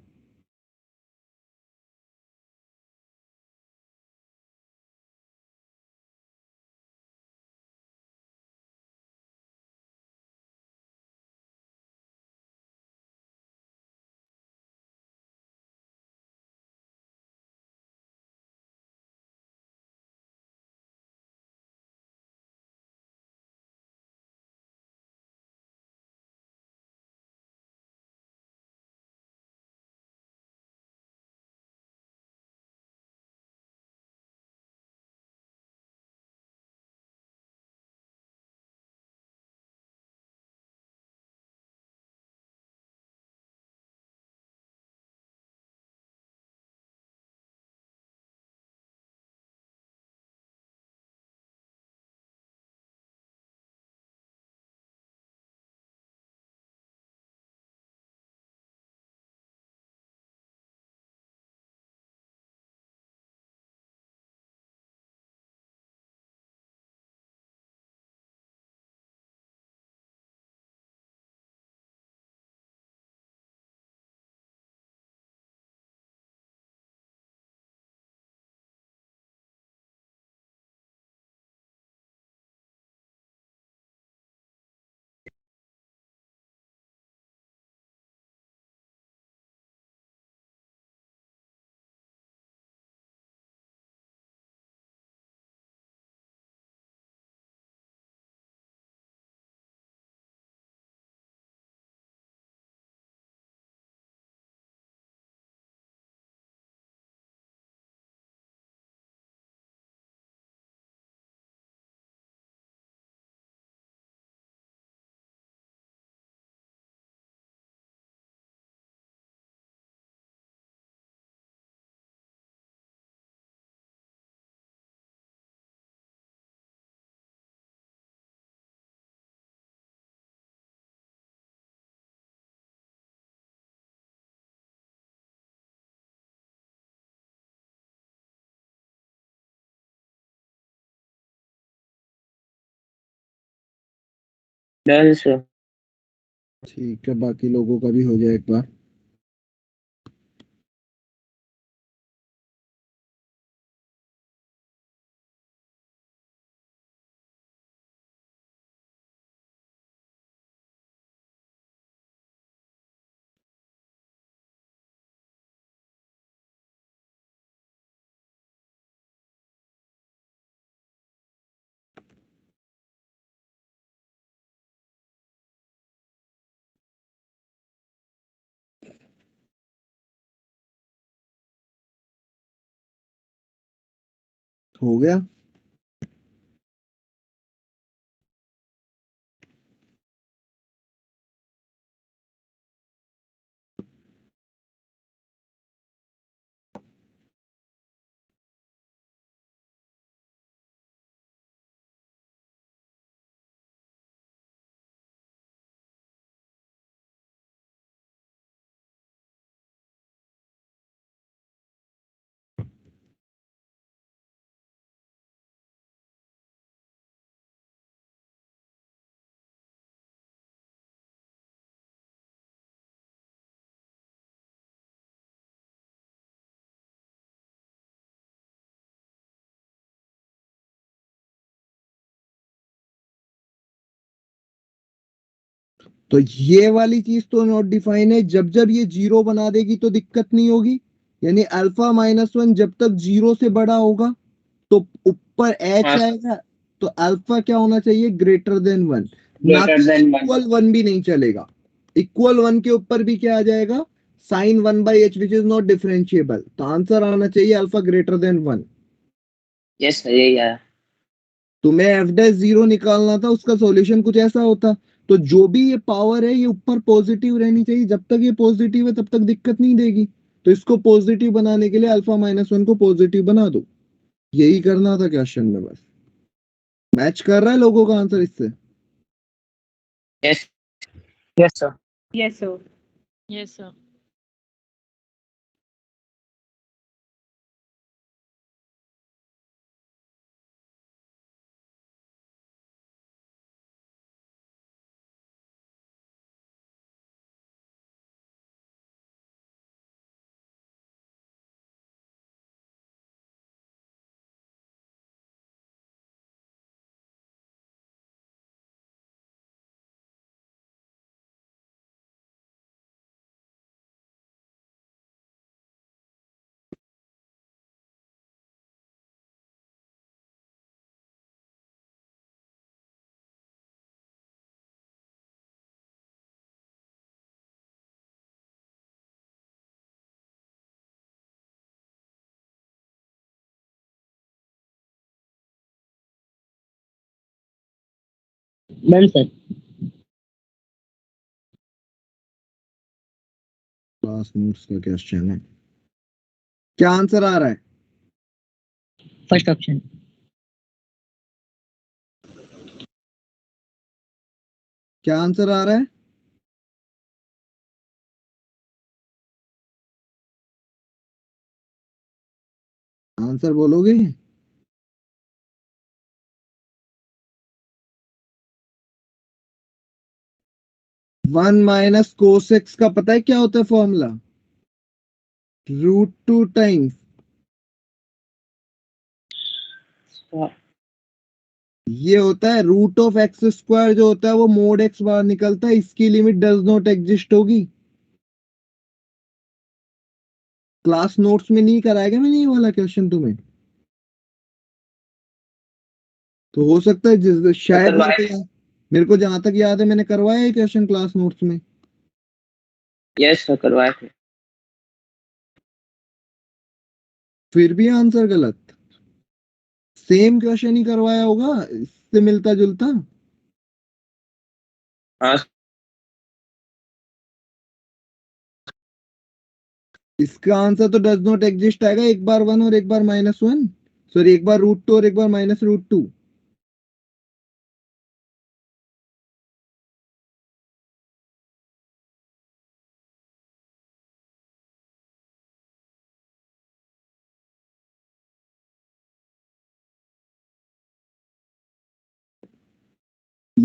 Done sir. ठीक है, बाकी लोगों का भी हो जाए एक बार। हो गया। तो ये वाली चीज तो नॉट डिफाइन है, जब जब ये जीरो बना देगी तो दिक्कत नहीं होगी। यानी अल्फा -1 जब तक जीरो से बड़ा होगा तो ऊपर एच हाँ। आएगा, तो अल्फा क्या होना चाहिए, ग्रेटर देन 1। ना ग्रेटर देन 1। इक्वल 1 भी नहीं चलेगा। इक्वल 1 के ऊपर भी क्या आ जाएगा, sine 1/h which is not differentiable. तो आंसर आना चाहिए alpha greater than 1। Yes sir, यही आया। तुम्हें एफ डैश जीरो निकालना था, उसका सॉल्यूशन कुछ ऐसा होता। तो जो भी ये पावर है ये ऊपर पॉजिटिव रहनी चाहिए, जब तक ये पॉजिटिव है तब तक दिक्कत नहीं देगी। तो इसको पॉजिटिव बनाने के लिए अल्फा -1 को पॉजिटिव बना दो। यही करना था क्वेश्चन में बस। मैच कर रहा है लोगों का आंसर इससे? Yes. Yes sir. Yes, sir. Yes, sir. Done sir. Class notes का क्वेश्चन है। क्या आंसर आ रहा है? First option. क्या आंसर आ रहा है? आंसर बोलोगे? 1 - cos x का पता है क्या होता है फॉर्मूला? √2 टाइम्स ये होता है √(x²) जो होता है वो मोड x बाहर निकलता है, इसकी लिमिट डज नॉट एग्जिस्ट होगी। क्लास नोट्स में नहीं कराएगा मैंने ये वाला क्वेश्चन तुम्हें। तो हो सकता है शायद मेरे को जहां तक याद है मैंने करवाया है क्वेश्चन क्लास नोट्स में। यस सर, करवाए थे। फिर भी आंसर गलत। सेम क्वेश्चन ही करवाया होगा, इससे मिलता जुलता। हाँ। इसका आंसर तो डज नॉट एग्जिस्ट आएगा, एक बार 1 और एक बार -1। सॉरी, एक बार √2 और एक बार -√2।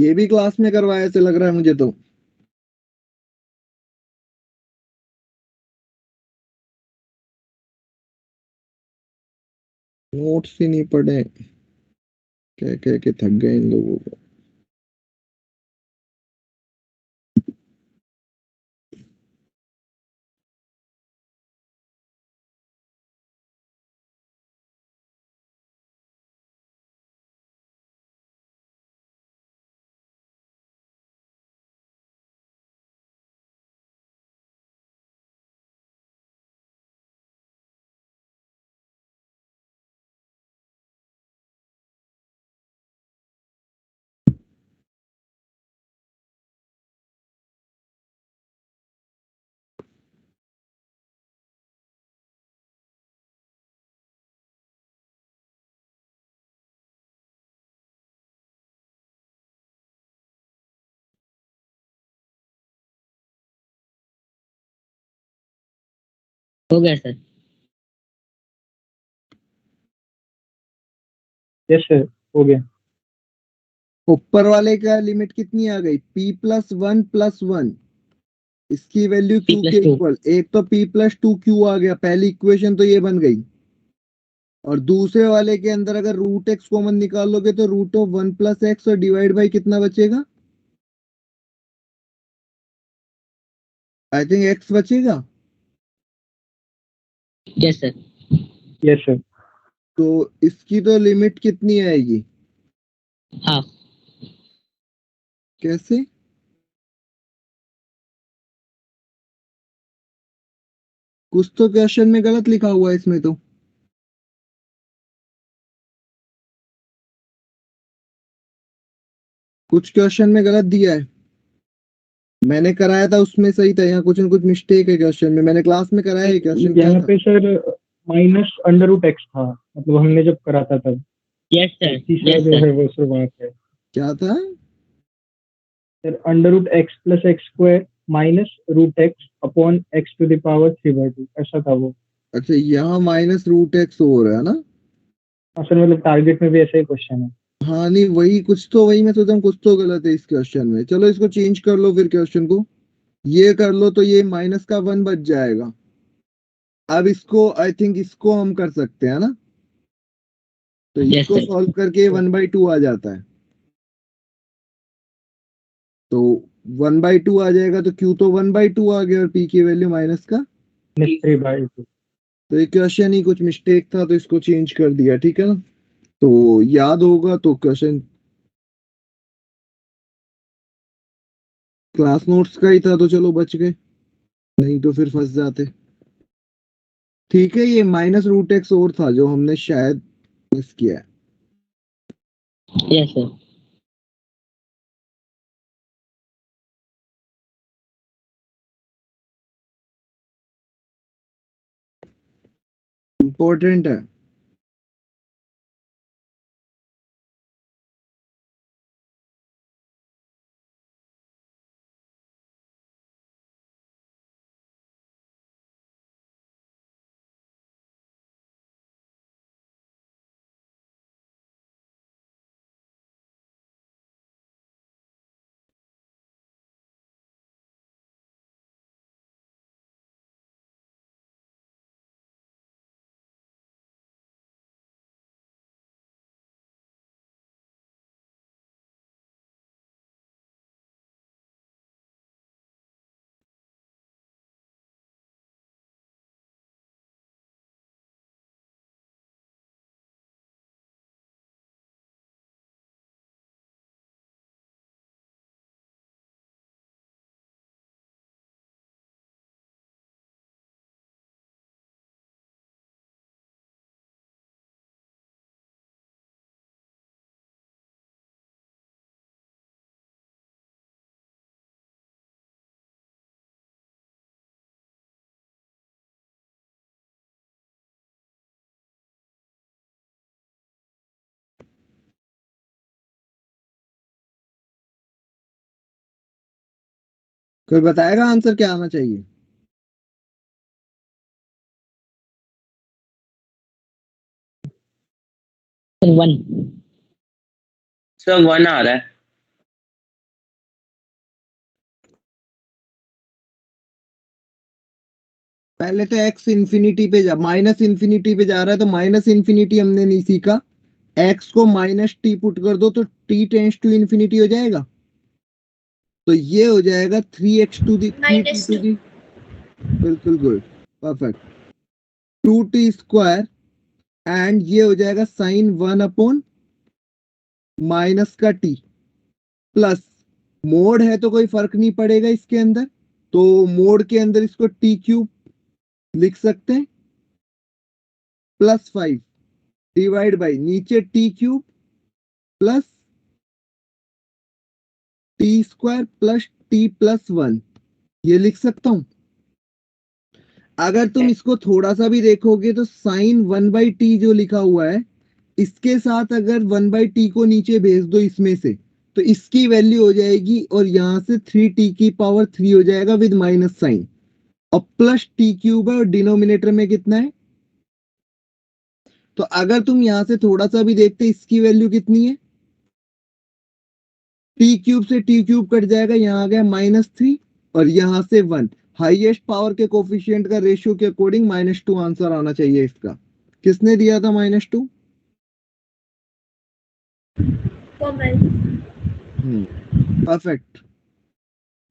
ये भी क्लास में करवाया ऐसे लग रहा है मुझे तो। नोट्स ही नहीं पढ़े, कह कह के थक गए इन लोगों को। हो गया सर। यस सर, हो गया। ऊपर वाले का लिमिट कितनी आ गई? p+1+1, इसकी वैल्यू P q plus के 2। इक्वल। एक तो p+2q आ गया, पहली इक्वेशन तो ये बन गई। और दूसरे वाले के अंदर अगर √x कॉमन निकालोगे तो √1+x और डिवाइड बाई कितना बचेगा? आई थिंक x बचेगा। Yes sir. Yes sir. तो इसकी तो लिमिट कितनी आएगी? हाफ। कैसे? कुछ तो क्वेश्चन में गलत लिखा हुआ है इसमें तो। कुछ क्वेश्चन में गलत दिया है। मैंने कराया था उसमें सही था, यहाँ कुछ न कुछ मिस्टेक है क्वेश्चन में। मैंने क्लास में कराया है क्वेश्चन। क्या यहाँ था? पे सर -√x था, मतलब हमने जब करा था तब। Yes sir. तीसरा यस जो सर। है वो सर वहाँ पे क्या था? Sir √x+x² -√x upon x⁴, ऐसा था वो। अच्छा, यहाँ -√x हो रहा है ना? हाँ सर, मतलब टारगेट में भी ऐसा ही क्वेश्चन है। हाँ नहीं, वही कुछ तो, वही मैं सोचा हूँ कुछ तो गलत है इस क्वेश्चन में। चलो इसको चेंज कर लो फिर, क्वेश्चन को ये कर लो तो ये -1 बच जाएगा। अब इसको आई थिंक इसको हम कर सकते हैं ना? तो यस इसको सर। सॉल्व करके 1/2 आ जाता है। तो 1/2 आ जाएगा तो q तो 1/2 आ गया और p की वैल्यू माइनस का। -3/2। तो ये क्वेश्चन ही कुछ मिस्टेक था तो इसको चेंज कर दिया, ठीक है ना? तो याद होगा तो क्वेश्चन क्लास नोट्स का ही था तो चलो बच गए, नहीं तो फिर फंस जाते। ठीक है, ये -√x और था जो हमने शायद मिस किया है। Yes sir. इम्पोर्टेंट है। कोई बताएगा आंसर क्या आना चाहिए? सर 1। सर 1 आ रहा है। पहले तो x इंफिनिटी पे जा, माइनस इंफिनिटी पे जा रहा है तो माइनस इंफिनिटी हमने नहीं सीखा। x को माइनस टी पुट कर दो तो t टेंस टू इंफिनिटी हो जाएगा, तो ये हो जाएगा 3x to the 3t to the, बिल्कुल good, perfect, 2t square, and ये हो जाएगा साइन 1 माइनस का t प्लस, मोड है तो कोई फर्क नहीं पड़ेगा इसके अंदर, तो मोड के अंदर इसको t क्यूब लिख सकते हैं, प्लस 5 डिवाइड बाई नीचे t cube plus T square plus t plus 1, ये लिख सकता हूं। अगर तुम इसको थोड़ा सा भी देखोगे तो साइन 1/t जो लिखा हुआ है, इसके साथ अगर 1/t को नीचे भेज दो इसमें से, तो इसकी वैल्यू हो जाएगी और यहां से 3t की पावर 3 हो जाएगा विद माइनस साइन, और प्लस टी क्यूब है और डिनोमिनेटर में कितना है, तो अगर तुम यहां से थोड़ा सा भी देखते इसकी वैल्यू कितनी है, टी क्यूब से टी क्यूब कट जाएगा, यहां आ गया -3 और यहां से 1, हाईएस्ट पावर के कोफिशिएंट का रेशियो के अकॉर्डिंग -2 आंसर आना चाहिए इसका। किसने दिया था -2? परफेक्ट।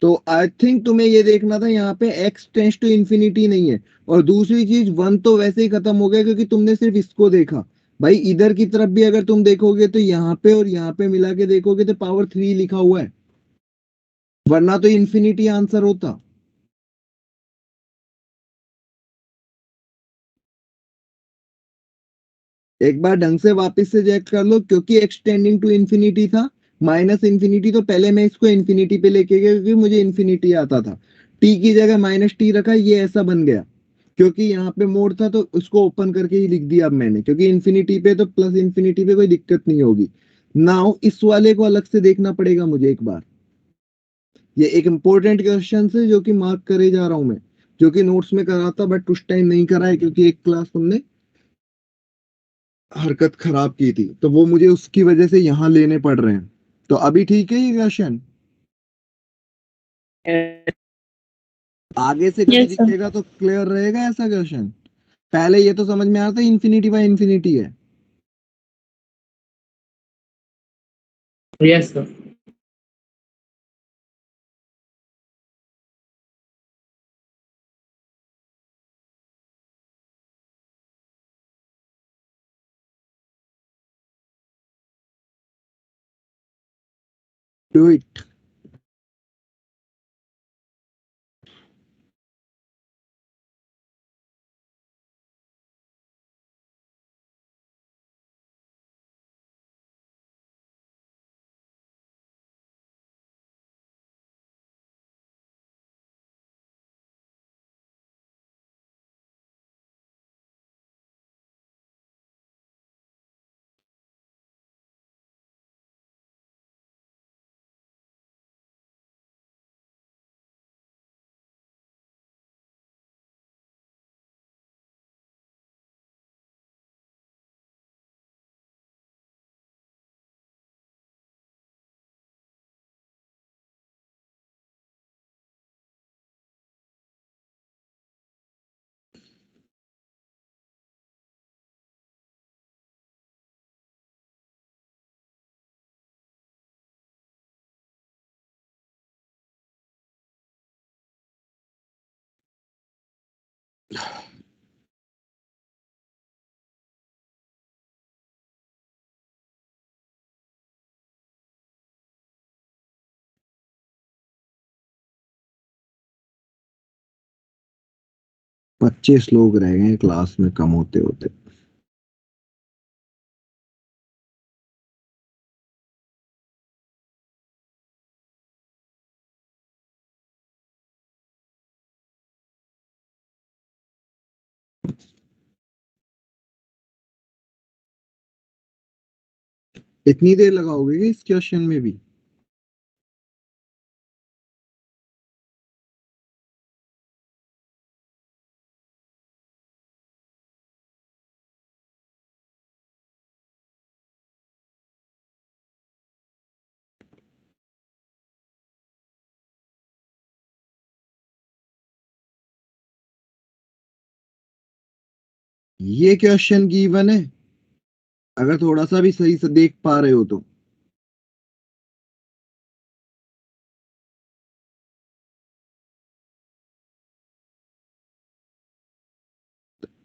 तो आई थिंक तुम्हें ये देखना था यहाँ पे x टेंस टू इंफिनिटी नहीं है, और दूसरी चीज 1 तो वैसे ही खत्म हो गया क्योंकि तुमने सिर्फ इसको देखा। भाई इधर की तरफ भी अगर तुम देखोगे तो यहाँ पे और यहाँ पे मिला के देखोगे तो पावर 3 लिखा हुआ है, वरना तो इंफिनिटी आंसर होता। एक बार ढंग से वापस से चेक कर लो, क्योंकि एक्सटेंडिंग टू इंफिनिटी था, माइनस इंफिनिटी, तो पहले मैं इसको इंफिनिटी पे लेके गया क्योंकि मुझे इंफिनिटी आता था, टी की जगह -t रखा, ये ऐसा बन गया क्योंकि यहाँ पे मोड था तो उसको ओपन करके ही लिख दिया अब मैंने, क्योंकि इंफिनिटी पे तो प्लस इंफिनिटी पे कोई दिक्कत नहीं होगी। नाउ इस वाले को अलग से देखना पड़ेगा मुझे एक बार, ये एक इंपॉर्टेंट क्वेश्चन है जो कि मार्क करे जा रहा हूं मैं, जो कि नोट्स में करा था बट उस टाइम नहीं करा है क्योंकि एक क्लास तुमने हरकत खराब की थी, तो वो मुझे उसकी वजह से यहाँ लेने पड़ रहे हैं। तो अभी ठीक है ये क्वेश्चन, आगे से कभी Yes, sir. दिखेगा तो क्लियर रहेगा ऐसा क्वेश्चन। पहले ये तो समझ में आता है इंफिनिटी बाय इंफिनिटी है। Yes, sir. Do it. पच्चीस लोग रह गए क्लास में कम होते होते। इतनी देर लगाओगे क्या इस क्वेश्चन में भी? ये क्वेश्चन गिवन है, अगर थोड़ा सा भी सही से देख पा रहे हो तो।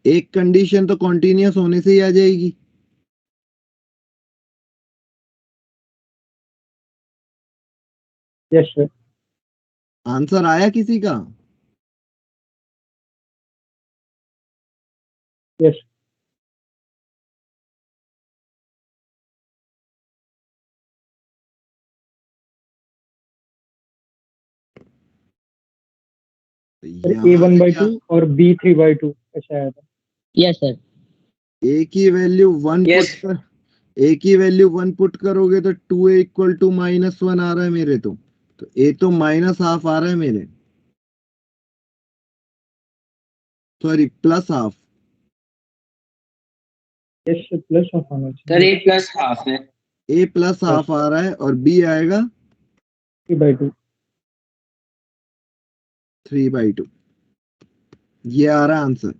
एक कंडीशन तो कॉन्टिन्यूअस होने से ही आ जाएगी। Yes sir. आंसर आया किसी का? यस। सर यहाँ A1/2 और B3/2 ऐसा आया था। Yes sir. ए की वैल्यू 1 Yes. पुट कर, ए की वैल्यू 1 पुट करोगे तो 2a इक्वल टू -1 आ रहा है मेरे तो ए तो -½ आ रहा है मेरे, sorry +½ yes sir, plus of आना सर चाहिए। ए प्लस हाफ है। ए +½ आ रहा है और बी आएगा 3/2। 3/2। ये आ रहा है आंसर।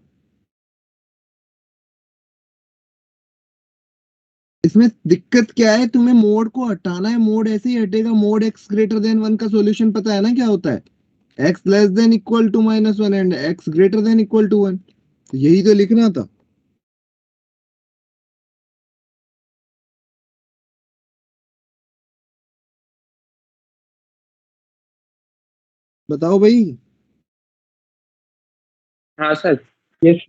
इसमें दिक्कत क्या है, तुम्हें मोड को हटाना है, मोड ऐसे ही हटेगा। मोड x ग्रेटर देन 1 का सॉल्यूशन पता है ना क्या होता है? x less than equal to -1 and x greater than equal to 1। यही तो लिखना था। बताओ भाई। हाँ सर। यस।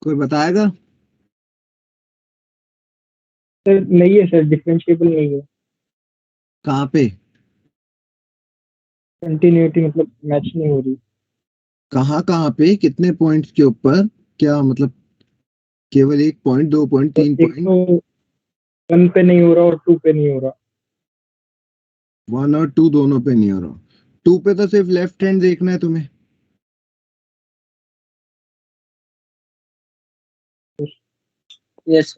कोई बताएगा? सर नहीं है सर, डिफरेंशिएबल नहीं है। कहाँ पे? कंटिन्यूटी मतलब मैच नहीं हो रही। कहाँ कहाँ पे? कितने पॉइंट्स के ऊपर? क्या मतलब केवल 1 पॉइंट, 2 पॉइंट, तो 3 एक पॉइंट? तो 1 पे नहीं हो रहा और 2 पे नहीं हो रहा। 1 और 2 दोनों पे नहीं हो रहा। 2 पे तो सिर्फ लेफ्ट हैंड देखना है तुम्हें। यस।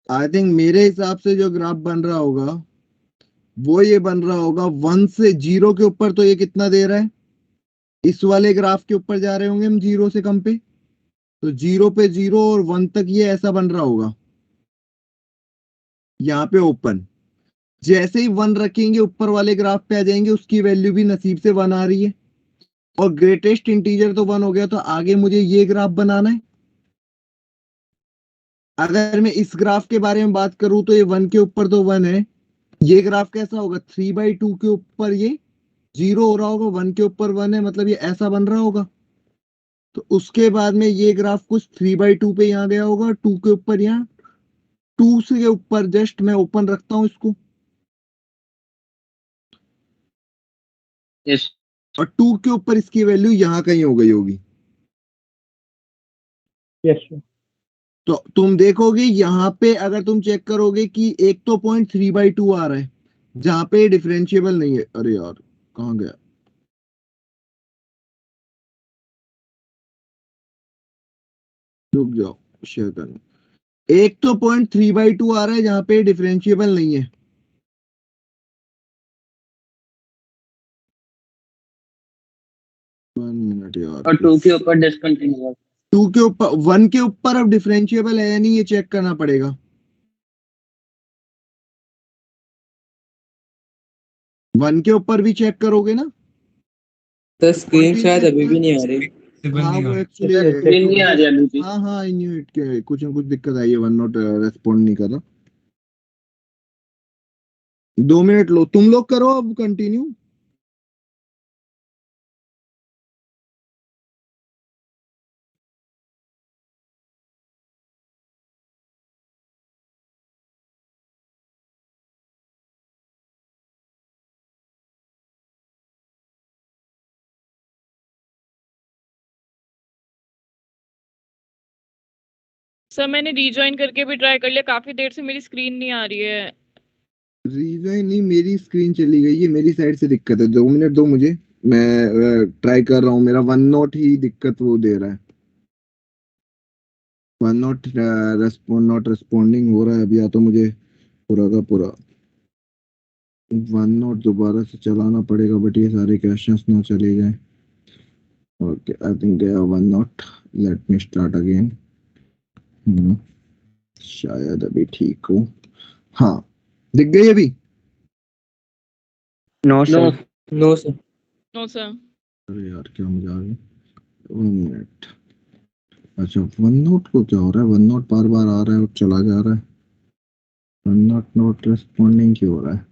आई थिंक मेरे हिसाब से जो ग्राफ बन रहा होगा वो ये बन रहा होगा 1 से 0 के ऊपर, तो ये कितना दे रहा है? इस वाले ग्राफ के ऊपर जा रहे होंगे हम 0 से कम पे, तो 0 पे 0 और 1 तक ये ऐसा बन रहा होगा। यहाँ पे ओपन, जैसे ही 1 रखेंगे ऊपर वाले ग्राफ पे आ जाएंगे, उसकी वैल्यू भी नसीब से 1 आ रही है और ग्रेटेस्ट इंटीजर तो 1 हो गया। तो आगे मुझे ये ग्राफ बनाना है। अगर मैं इस ग्राफ के बारे में बात करूं तो ये 1 के ऊपर तो 1 है। ये ग्राफ कैसा होगा? 3/2 के ऊपर ये 0 हो रहा होगा, 1 के ऊपर 1 है, मतलब ये ऐसा बन रहा होगा। तो उसके बाद में ये ग्राफ कुछ 3/2 पे यहाँ गया होगा, 2 के ऊपर यहाँ, 2 से ऊपर जस्ट मैं ओपन रखता हूँ इसको, यस। और 2 के ऊपर इसकी वैल्यू यहाँ कहीं हो गई होगी। Yes sir. तो तुम देखोगे यहाँ पे अगर तुम चेक करोगे कि एक तो पॉइंट 3/2 आ रहा है जहाँ पे डिफरेंशिएबल नहीं है। अरे यार कहाँ गया, रुक जाओ शेयर करना। एक तो पॉइंट 3/2 आ रहा है जहाँ पे डिफरेंशिएबल नहीं है। 1 मिनट यार, और 2 के ऊपर डिसकंटिन्यूअस। 2 के ऊपर 1 के ऊपर अब डिफरेंशिएबल है या नहीं ये चेक करना पड़ेगा। 1 के ऊपर भी चेक करोगे ना। तो स्क्रीन शायद अभी भी नहीं आ रही। Visible हाँ नहीं वो आ रहा। एक्चुअली स्क्रीन नहीं आ रही अभी भी। हाँ हाँ इन्यूट के कुछ ना कुछ दिक्कत आई है, वन नोट रेस्पॉन्ड नहीं कर रहा। 2 मिनट लो, तुम लोग करो अब कंटिन्यू। सर मैंने रीजॉइन करके भी ट्राई कर लिया, काफी देर से मेरी स्क्रीन नहीं आ रही है। रीजन नहीं, मेरी स्क्रीन चली गई है, मेरी साइड से दिक्कत है। 2 मिनट दो मुझे, मैं ट्राई कर रहा हूँ। मेरा वन नोट ही दिक्कत वो दे रहा है, one note respond not responding हो रहा है अभी। या तो मुझे पूरा का पूरा वन नोट दोबारा से चलाना पड़ेगा, बट ये सारे क्वेश्चंस ना चले जाए। Okay I think they are OneNote, let me start again. शायद अभी ठीक हो। हाँ दिख गई अभी। No no sir. No sir. No sir. अरे यार क्या मजा आ गई। 1 मिनट। अच्छा वन नोट को क्या हो रहा है, वन नोट बार बार आ रहा है और चला जा रहा है। वन नोट नोट रेस्पॉन्डिंग क्यों हो रहा है।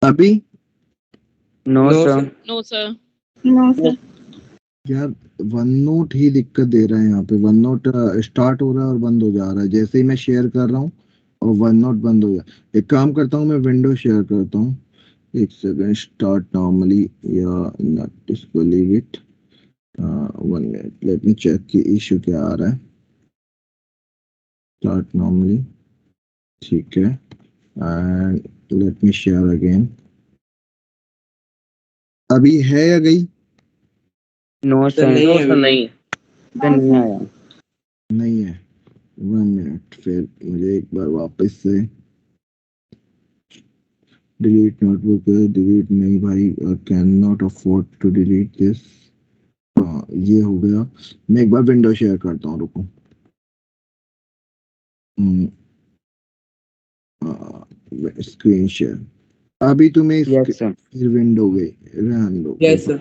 अभी no no sir. Sir. No sir. No, sir. यार वन नोट ही दिक्कत दे रहा है यहाँ पे। वन नोट स्टार्ट हो रहा है और बंद हो जा रहा है जैसे ही मैं शेयर कर रहा हूँ, और वन नोट बंद हो जा। एक काम करता हूँ, मैं विंडो शेयर करता हूँ। एक सेकंड, स्टार्ट नॉर्मली या नॉट, इसको leave it. 1 minute, let me check कि इशू क्या आ रहा है। स्टार्ट नॉर्मली, ठीक है, and let me share again. अभी है या गई। No sir sir. नहीं नो है सर अभी। नहीं। सर नहीं आया। नहीं है। 1 मिनट, फिर मुझे एक बार वापस से डिलीट नोटबुक, डिलीट नहीं भाई, cannot afford to delete this. हाँ ये हो गया। मैं एक बार विंडो शेयर करता हूँ, रुको। Screen share. अभी तुम्हें यस सर। फिर विंडो गई, रहने दो, यस सर।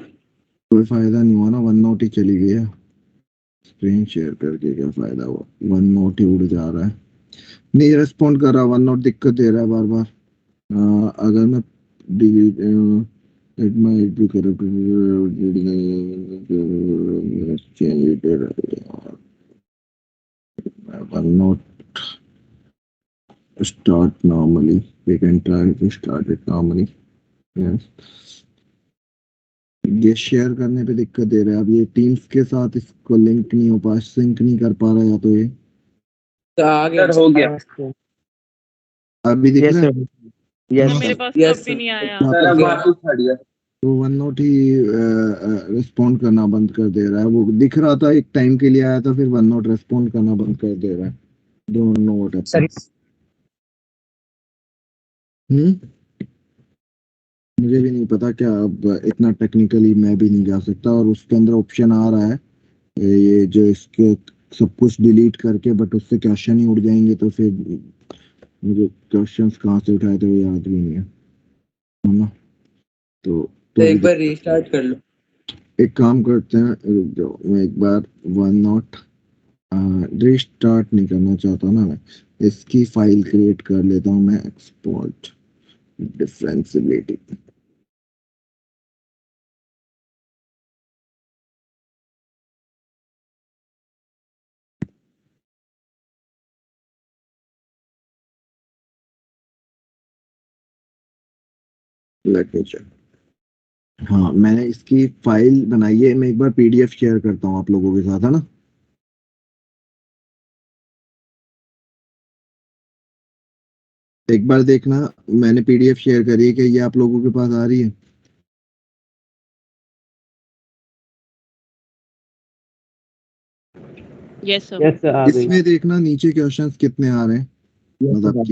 कोई फायदा नहीं हुआ ना, वन नोट ही चली गई। स्क्रीन शेयर करके क्या फायदा हुआ, वन नोट ही उड़ जा रहा है, नहीं रेस्पॉन्ड कर रहा। वन नोट दिक्कत दे रहा है बार बार। अगर मैं delete, it might be corrupt, one note start normally, we can try to start it normally. Yes. ये शेयर करने पे दिक्कत दे रहा है। अब ये टीम्स के साथ इसको लिंक नहीं हो पा, सिंक नहीं कर पा रहा, या तो ये तो आ गया। सर हो गया। अभी दिख यस रहा है। सर। सर यस मेरे सर। पास तो यस अब भी सर। नहीं आया। सर अब वापस वापस खड़ गया। तो वन नोट ही रिस्पॉन्ड करना बंद कर दे रहा है। वो दिख रहा था एक टाइम के लिए आया था, फिर वन नोट रिस्पॉन्ड करना बंद कर दे रहा है। Don't know what sir happens. हम्म, मुझे भी नहीं पता क्या, अब इतना टेक्निकली मैं भी नहीं जा सकता। और उसके अंदर ऑप्शन आ रहा है ये जो इसके सब कुछ डिलीट करके, बट उससे क्वेश्चन ही उड़ जाएंगे, तो फिर मुझे क्वेश्चंस कहाँ से उठाए थे वो याद भी नहीं है ना। तो तो अभी एक बार रीस्टार्ट कर लो। एक काम करते हैं, रुक जाओ, मैं एक बार वन नॉट रीस्टार्ट नहीं करना चाहता ना मैं, इसकी फाइल क्रिएट कर लेता हूँ मैं, export differentiability. Let me check. हाँ, मैंने इसकी फाइल बनाई है, मैं एक बार पीडीएफ शेयर करता हूँ आप लोगों के साथ, है ना। एक बार देखना, मैंने पीडीएफ शेयर करी है कि ये आप लोगों के पास आ रही है। Yes sir. यस सर, आ गई। इसमें देखना नीचे क्वेश्चंस कितने आ रहे हैं, मतलब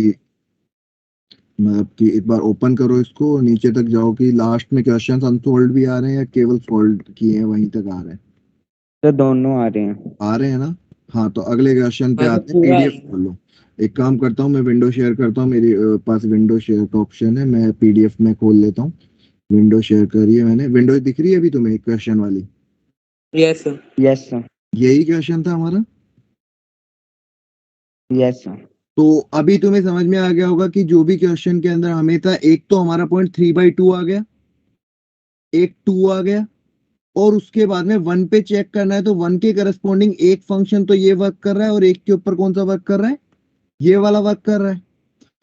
कि एक बार ओपन करो इसको और नीचे तक जाओ कि लास्ट में क्वेश्चंस अनसॉल्व्ड भी आ रहे हैं या केवल सॉल्व किए हैं वहीं तक आ रहे हैं। तो दोनों आ रहे हैं। आ रहे हैं ना। हाँ, तो अगले क्वेश्चन पे हाँ, आते हैं। पूरा पीडीएफ खोल लो। एक काम करता हूँ, मैं विंडो शेयर करता हूँ, मेरे पास विंडो शेयर का ऑप्शन है, मैं पीडीएफ में खोल लेता हूँ। विंडो शेयर करी है मैंने, विंडो दिख रही है अभी तुम्हें क्वेश्चन वाली? Yes sir. Yes sir. यही क्वेश्चन था हमारा। Yes sir. तो अभी तुम्हें समझ में आ गया होगा कि जो भी क्वेश्चन के अंदर हमें था, एक तो हमारा पॉइंट 3/2 आ गया, एक 2 आ गया, और उसके बाद में 1 पे चेक करना है तो 1 के करस्पॉन्डिंग एक फंक्शन तो ये वर्क कर रहा है और एक के ऊपर कौन सा वर्क कर रहा है, ये वाला वर्क कर रहा है।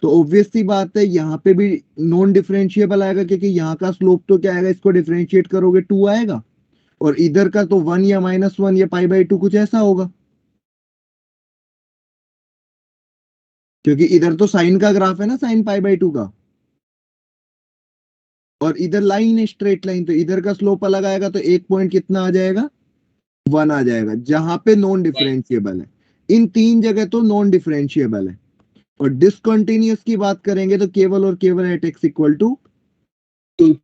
तो ऑब्वियस सी बात है यहाँ पे भी नॉन डिफरेंशिएबल आएगा, क्योंकि यहाँ का स्लोप तो क्या आएगा, इसको डिफरेंशिएट करोगे 2 आएगा, और इधर का तो 1 या -1 या π/2 कुछ ऐसा होगा, क्योंकि इधर तो साइन का ग्राफ है ना, साइन π/2 का, और इधर लाइन है, स्ट्रेट लाइन, तो इधर का स्लोप अलग आएगा, तो एक पॉइंट कितना आ जाएगा, 1 आ जाएगा, जहां पे नॉन डिफरेंशिएबल है। इन तीन जगह तो नॉन डिफरेंशिएबल है। और डिसकंटिन्यूअस की बात करेंगे तो केवल और केवल एट x इक्वल टू 2,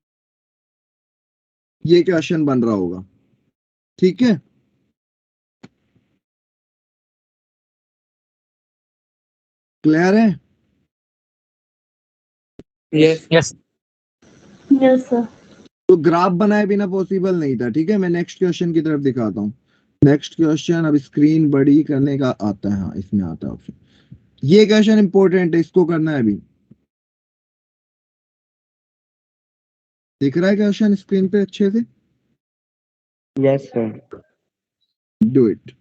ये क्वेश्चन बन रहा होगा। ठीक है, क्लियर है। यस। यस। Yes, sir. तो ग्राफ बनाए बिना पॉसिबल नहीं था। ठीक है, मैं नेक्स्ट क्वेश्चन की तरफ दिखाता हूँ। नेक्स्ट क्वेश्चन, अब स्क्रीन बड़ी करने का आता है, हाँ इसमें आता है ऑप्शन। ये क्वेश्चन इंपॉर्टेंट है, इसको करना है अभी। दिख रहा है क्वेश्चन स्क्रीन पे अच्छे से? Yes sir. Do it.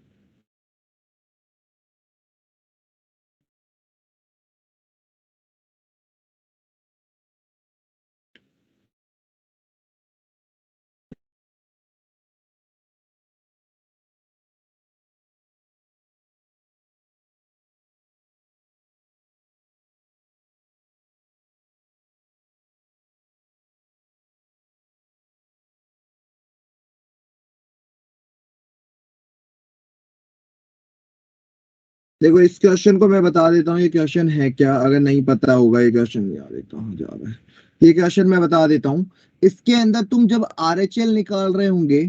देखो, इस क्वेश्चन को मैं बता देता हूँ ये क्वेश्चन है क्या, अगर नहीं पता होगा ये क्वेश्चन, यार ये कहाँ जा रहा है, ये क्वेश्चन मैं बता देता हूँ। इसके अंदर तुम जब RHL निकाल रहे होंगे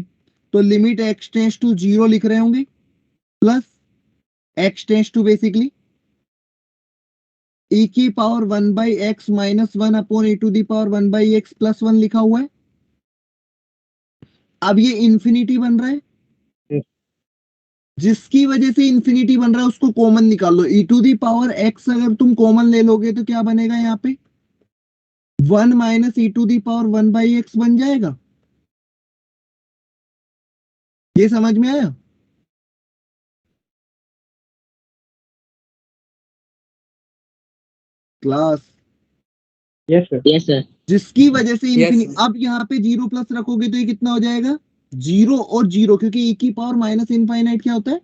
तो लिमिट x टेंस टू 0 लिख रहे होंगे, plus x tends to basically e की power 1/x -1 upon e to the power 1/x plus 1 लिखा हुआ है। अब ये इंफिनिटी बन रहा है, जिसकी वजह से इंफिनिटी बन रहा है उसको कॉमन निकाल लो। e to the power x अगर तुम कॉमन ले लोगे तो क्या बनेगा, यहाँ पे 1 - e to the power 1/x बन जाएगा। ये समझ में आया? Class, yes sir. Yes sir. जिसकी वजह से Yes, इंफिनिटी, sir. अब यहाँ पे 0 प्लस रखोगे तो ये कितना हो जाएगा, 0 और 0, क्योंकि e की पावर माइनस इनफाइनाइट क्या होता है,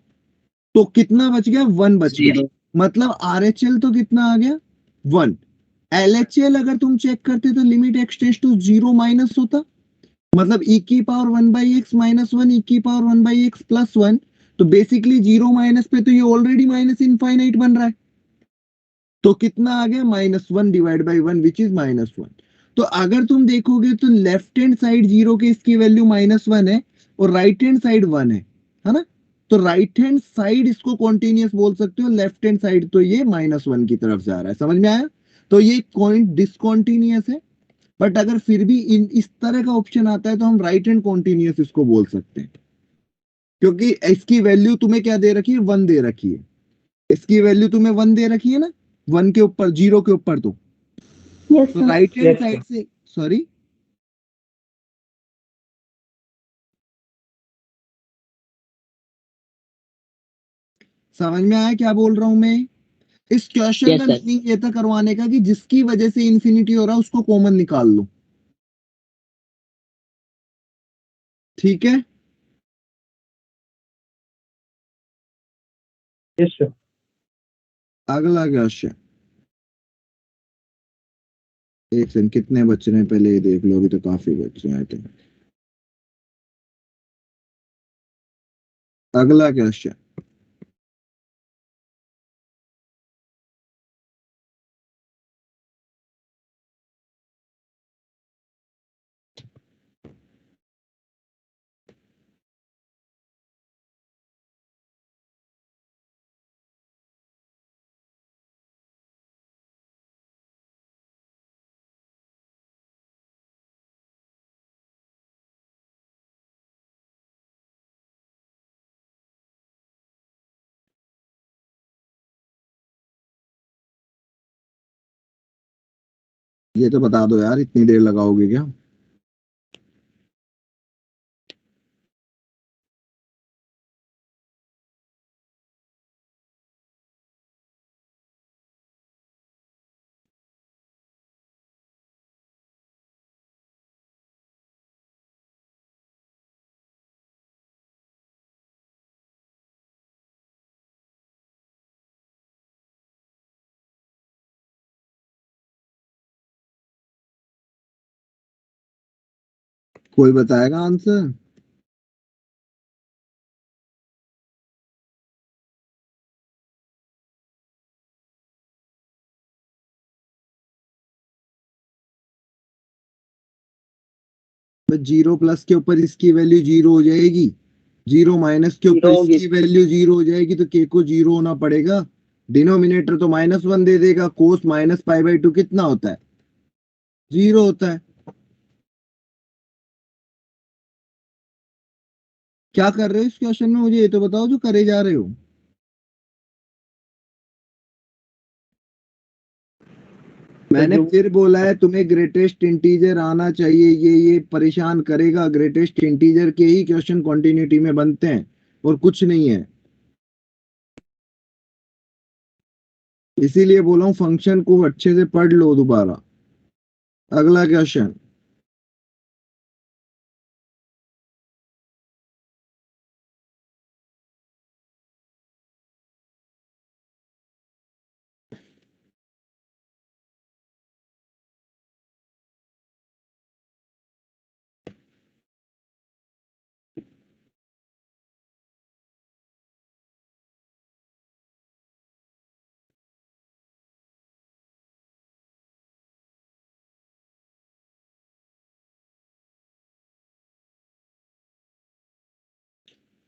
तो कितना बच गया, 1 बच गया। मतलब RHL तो कितना आ गया, 1। LHL अगर तुम चेक करते तो limit x tends to 0 minus होता, मतलब e की पावर 1/x -1 e की पावर 1/x प्लस 1, तो बेसिकली 0 माइनस पे तो ये ऑलरेडी माइनस इनफाइनाइट बन रहा है, तो कितना आ गया, -1 डिवाइड बाई 1 विच इज -1। तो अगर तुम देखोगे तो लेफ्ट हैंड साइड 0 के इसकी वैल्यू -1 है और राइट हैंड साइड 1 है ना। तो राइट हैंड साइड इसको कॉन्टिन्यूअस बोल सकते हो, लेफ्ट हैंड साइड तो ये -1 की तरफ जा रहा है। समझ में आया? तो ये पॉइंट डिसकॉन्टिन्यूअस है, बट अगर फिर भी इस तरह का ऑप्शन आता है तो हम राइट हैंड कॉन्टिन्यूअस इसको बोल सकते हैं, क्योंकि इसकी वैल्यू तुम्हें क्या दे रखी है, 1 दे रखी है। इसकी वैल्यू तुम्हें 1 दे रखी है ना, 1 के ऊपर, 0 के ऊपर, तो Yes, sir. Right hand Yes, side से, सॉरी, समझ में आया क्या बोल रहा हूं मैं? इस क्वेश्चन Yes, का sir. मीनिंग ये था करवाने का कि जिसकी वजह से इंफिनिटी हो रहा है उसको कॉमन निकाल लो। ठीक है। Yes sir. अगला क्वेश्चन, एक सेकंड, कितने बच रहे हैं पहले ये देख लो, अभी तो काफी बच रहे हैं आई थिंक। अगला क्वेश्चन, ये तो बता दो यार, इतनी देर लगाओगे क्या? कोई बताएगा आंसर? जीरो प्लस के ऊपर इसकी वैल्यू जीरो हो जाएगी, जीरो माइनस के ऊपर जीरो होगी। इसकी वैल्यू जीरो हो जाएगी, तो के को जीरो होना पड़ेगा। डिनोमिनेटर तो -1 दे देगा। कोस माइनस पाई बाई टू कितना होता है? जीरो होता है। क्या कर रहे हो इस क्वेश्चन में, मुझे ये तो बताओ जो करे जा रहे हो। मैंने फिर बोला है तुम्हें ग्रेटेस्ट इंटीजर आना चाहिए, ये परेशान करेगा। ग्रेटेस्ट इंटीजर के ही क्वेश्चन कॉन्टिन्यूटी में बनते हैं और कुछ नहीं है। इसीलिए बोला हूं फंक्शन को अच्छे से पढ़ लो दोबारा। अगला क्वेश्चन,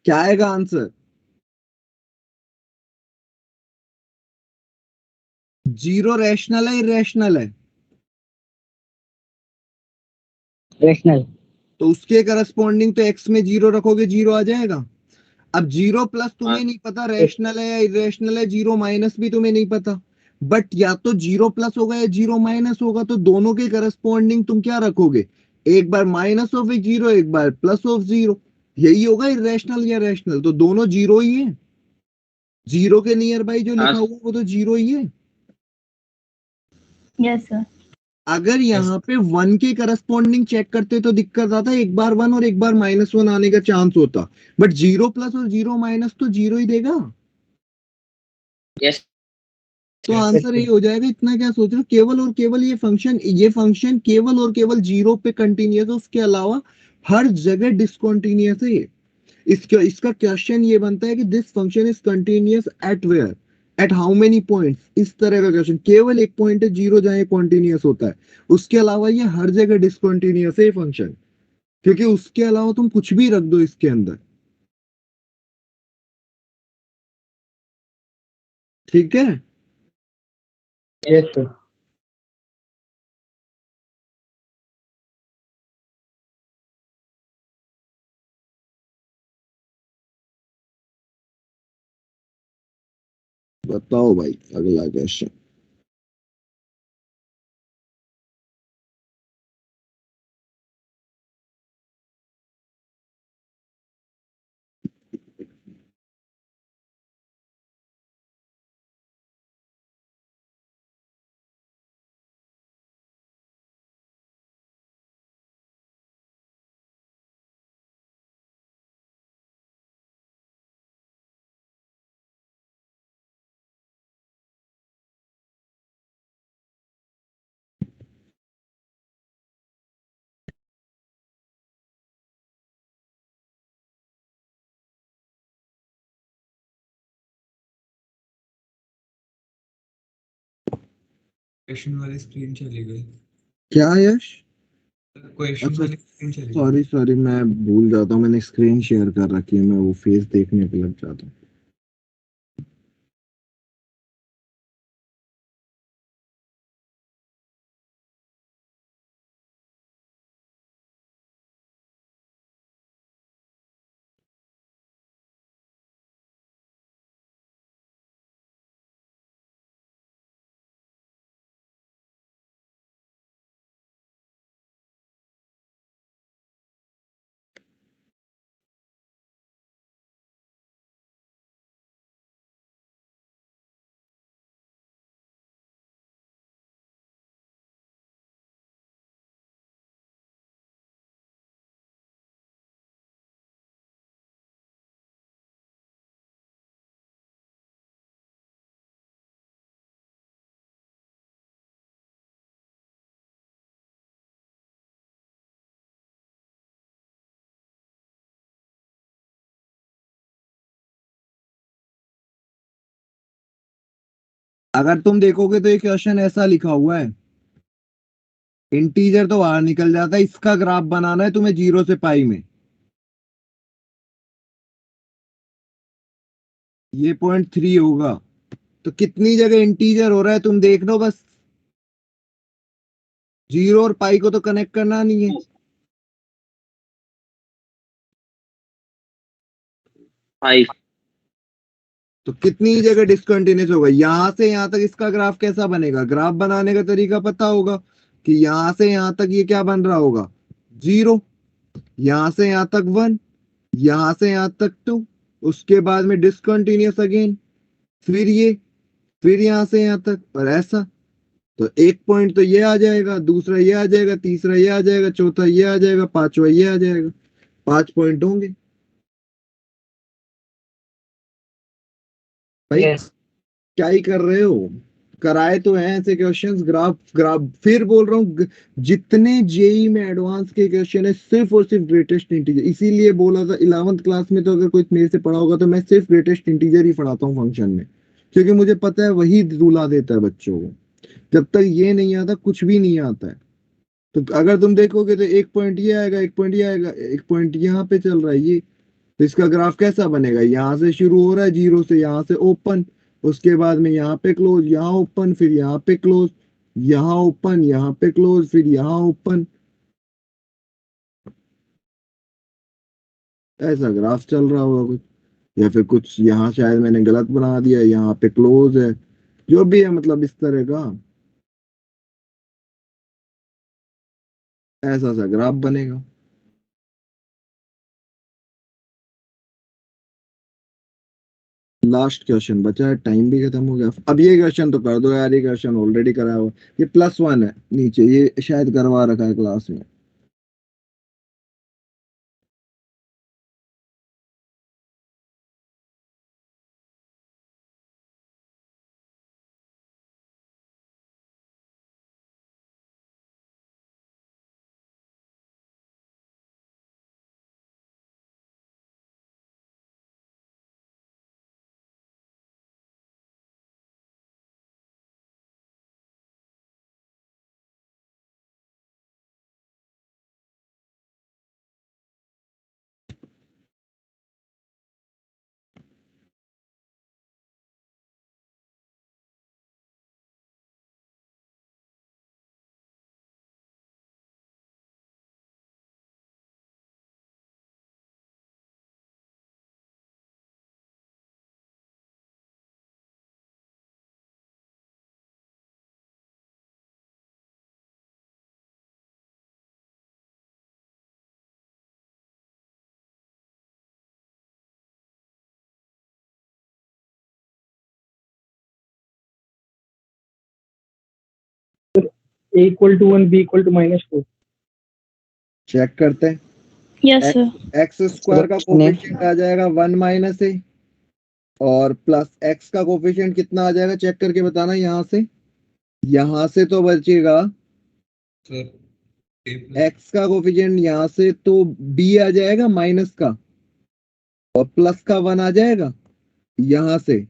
क्या आएगा आंसर? जीरो रैशनल है इरेशनल है? रैशनल। तो उसके करस्पॉन्डिंग तो एक्स में जीरो रखोगे, जीरो आ जाएगा। अब जीरो प्लस तुम्हें नहीं पता रैशनल है या इरेशनल है, जीरो माइनस भी तुम्हें नहीं पता, बट या तो जीरो प्लस होगा या जीरो माइनस होगा, तो दोनों के करस्पॉन्डिंग तुम क्या रखोगे? एक बार माइनस ऑफ एक जीरो, एक बार प्लस ऑफ जीरो। यही होगा इरेशनल या रैशनल, तो दोनों जीरो ही है। जीरो के नियर बाई जो लिखा हुआ वो तो जीरो ही है। Yes sir. अगर यहाँ पे वन के करस्पॉन्डिंग चेक करते तो दिक्कत आता, एक बार वन और एक बार -1 आने का चांस होता, बट जीरो प्लस और जीरो माइनस तो जीरो ही देगा। यस तो आंसर ये हो जाएगा। इतना क्या सोच रहे हो? केवल और केवल ये फंक्शन केवल और केवल जीरो पे कंटिन्यूअस है, उसके अलावा हर जगह डिसकंटिन्यूअस है। इसका क्वेश्चन ये बनता है कि this function is continuous at where, at how many points, इस तरह का क्वेश्चन। केवल एक पॉइंट है जीरो जहां कॉन्टिन्यूअस होता है, उसके अलावा ये हर जगह डिसकंटिन्यूअस है फंक्शन, क्योंकि उसके अलावा तुम कुछ भी रख दो इसके अंदर। ठीक है। Yes sir. बताओ भाई अगला क्वेश्चन। क्वेश्चन वाली स्क्रीन चली गई। क्या यश? क्वेश्चन अच्छा, वाली स्क्रीन चली गई। सॉरी सॉरी, मैं भूल जाता हूँ, मैंने स्क्रीन शेयर कर रखी है, मैं वो फेस देखने पे लग जाता हूँ। अगर तुम देखोगे तो ये क्वेश्चन ऐसा लिखा हुआ है, इंटीजर तो बाहर निकल जाता है, इसका ग्राफ बनाना है तुम्हें 0 से पाई में। ये 0.3 होगा, तो कितनी जगह इंटीजर हो रहा है तुम देख लो बस। 0 और पाई को तो कनेक्ट करना नहीं है। 5 तो कितनी जगह डिसकंटिन्यूस होगा, यहां से यहां तक इसका ग्राफ कैसा बनेगा? ग्राफ बनाने का तरीका पता होगा कि यहां से यहां तक ये क्या बन रहा होगा, 0, यहां से यहां तक 1, यहां से यहां तक 2, उसके बाद में डिसकंटिन्यूस अगेन, फिर ये, फिर यहां से यहां तक, और ऐसा। तो एक पॉइंट तो ये आ जाएगा, दूसरा ये आ जाएगा, तीसरा ये आ जाएगा, चौथा ये आ जाएगा, पांचवा ये आ जाएगा। 5 पॉइंट होंगे भाई। यस क्या ही कर रहे हो, कराए तो हैं ऐसे क्वेश्चंस, ग्राफ ग्राफ। फिर बोल रहा हूँ, जितने जेई में एडवांस के क्वेश्चन है सिर्फ और सिर्फ ग्रेटेस्ट इंटीजर। इसीलिए बोला था 11th क्लास में तो अगर कोई मेरे से पढ़ा होगा तो मैं सिर्फ ग्रेटेस्ट इंटीजर ही पढ़ाता हूँ फंक्शन में, क्योंकि मुझे पता है वही रुला देता है बच्चों को। जब तक ये नहीं आता कुछ भी नहीं आता है। तो अगर तुम देखोगे तो एक पॉइंट ये आएगा, एक पॉइंट ये आएगा, एक पॉइंट यहाँ पे चल रहा है ये। तो इसका ग्राफ कैसा बनेगा, यहाँ से शुरू हो रहा है 0 से, यहाँ से ओपन, उसके बाद में यहाँ पे क्लोज, यहाँ ओपन, फिर यहाँ पे क्लोज, यहाँ ओपन, यहाँ पे क्लोज, फिर यहाँ ओपन। ऐसा ग्राफ चल रहा होगा कुछ, या फिर कुछ यहाँ शायद मैंने गलत बना दिया, यहाँ पे क्लोज है, जो भी है, मतलब इस तरह का ऐसा सा ग्राफ बनेगा। लास्ट क्वेश्चन बचा है, टाइम भी खत्म हो गया। अब ये क्वेश्चन तो कर दो यार, ये क्वेश्चन ऑलरेडी कराया हुआ। ये +1 है नीचे, ये शायद करवा रखा है क्लास में। A equal to 1, B equal to -4. Check करते हैं। Yes sir. एक्स स्क्वायर का कोफिशिएंट आ जाएगा 1 - a, और प्लस एक्स का कोफिशिएंट कितना आ जाएगा, चेक करके बताना। यहाँ से तो बचेगा सर एक्स का कोफिशिएंट, यहाँ से तो बी आ जाएगा माइनस का, और प्लस का 1 आ जाएगा यहाँ से,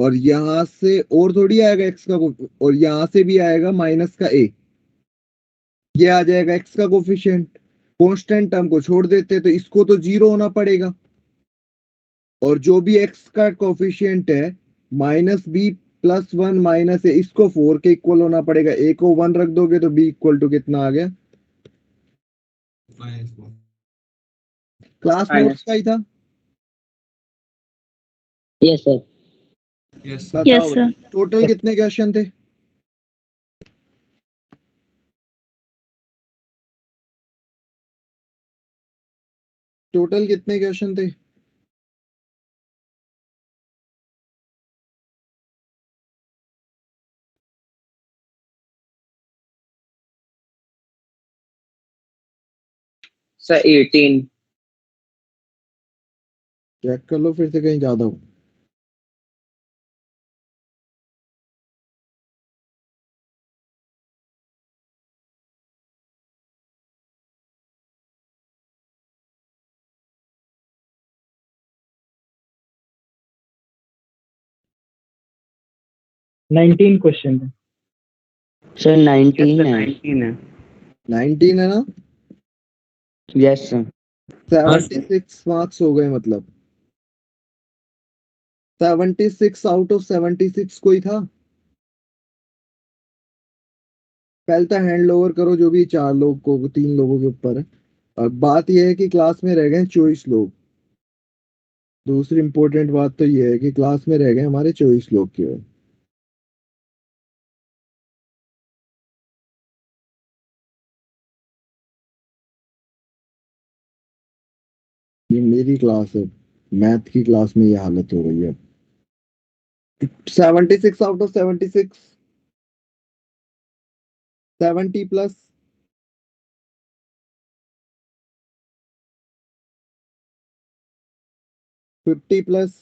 और यहाँ से और थोड़ी आएगा x का और यहाँ से भी आएगा माइनस का a, ये आ जाएगा x का कोफिशिएंट। कांस्टेंट टर्म को छोड़ देते तो इसको तो 0 होना पड़ेगा, और जो भी x का कोफिशिएंट है minus b plus 1 minus a, इसको 4 के इक्वल होना पड़ेगा। a को 1 रख दोगे तो b इक्वल टू कितना आ गया? क्लास नोट्स का ही था। Yes sir. Yes. बताओ Yes, sir. टोटल कितने क्वेश्चन थे? टोटल कितने क्वेश्चन थे? सर 18। चेक कर लो फिर से कहीं ज्यादा हो। नाइनटीन क्वेश्चन है सर 19 है 19 है ना? यस सर 76 मार्क्स हो गए, मतलब 76 आउट ऑफ 76 कोई था? पहले तो हैंड ओवर करो जो भी 4 लोग को, 3 लोगों के ऊपर है। और बात यह है कि क्लास में रह गए 24 लोग। दूसरी इंपॉर्टेंट बात तो यह है कि क्लास में रह गए हमारे 24 लोग केवल। ये मेरी क्लास है, मैथ की क्लास में ये हालत हो रही है। 76 out of 76, 70 plus, fifty plus,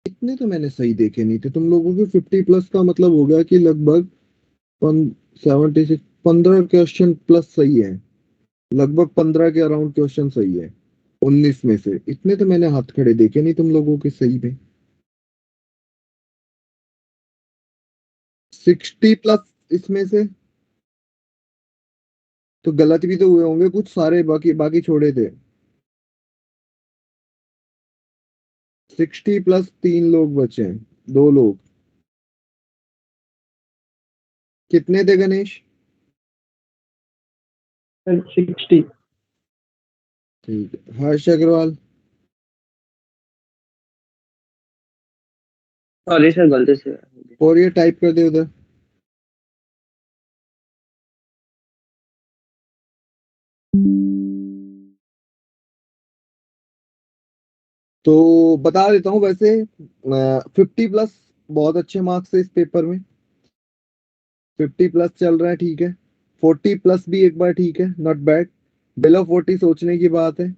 इतने तो मैंने सही देखे नहीं थे तुम लोगों के। 50 प्लस का मतलब हो गया कि लगभग 76, 15 क्वेश्चन प्लस सही है, लगभग 15 के अराउंड क्वेश्चन सही है 19 में से। इतने तो मैंने हाथ खड़े देखे नहीं तुम लोगों के सही में। 60 प्लस इसमें से तो गलत भी तो हुए होंगे कुछ सारे, बाकी बाकी छोड़े थे। 60 प्लस 3 लोग बचे हैं, 2 लोग। कितने थे गणेश? 60। ठीक है। हर्ष अग्रवाल? सॉरी सर गलती से। और ये टाइप कर दे उधर। तो बता देता हूँ वैसे 50 प्लस बहुत अच्छे मार्क्स है इस पेपर में। 50 प्लस चल रहा है, ठीक है। 40 प्लस भी एक बार ठीक है, नॉट बैड। बिलो 40 सोचने की बात है।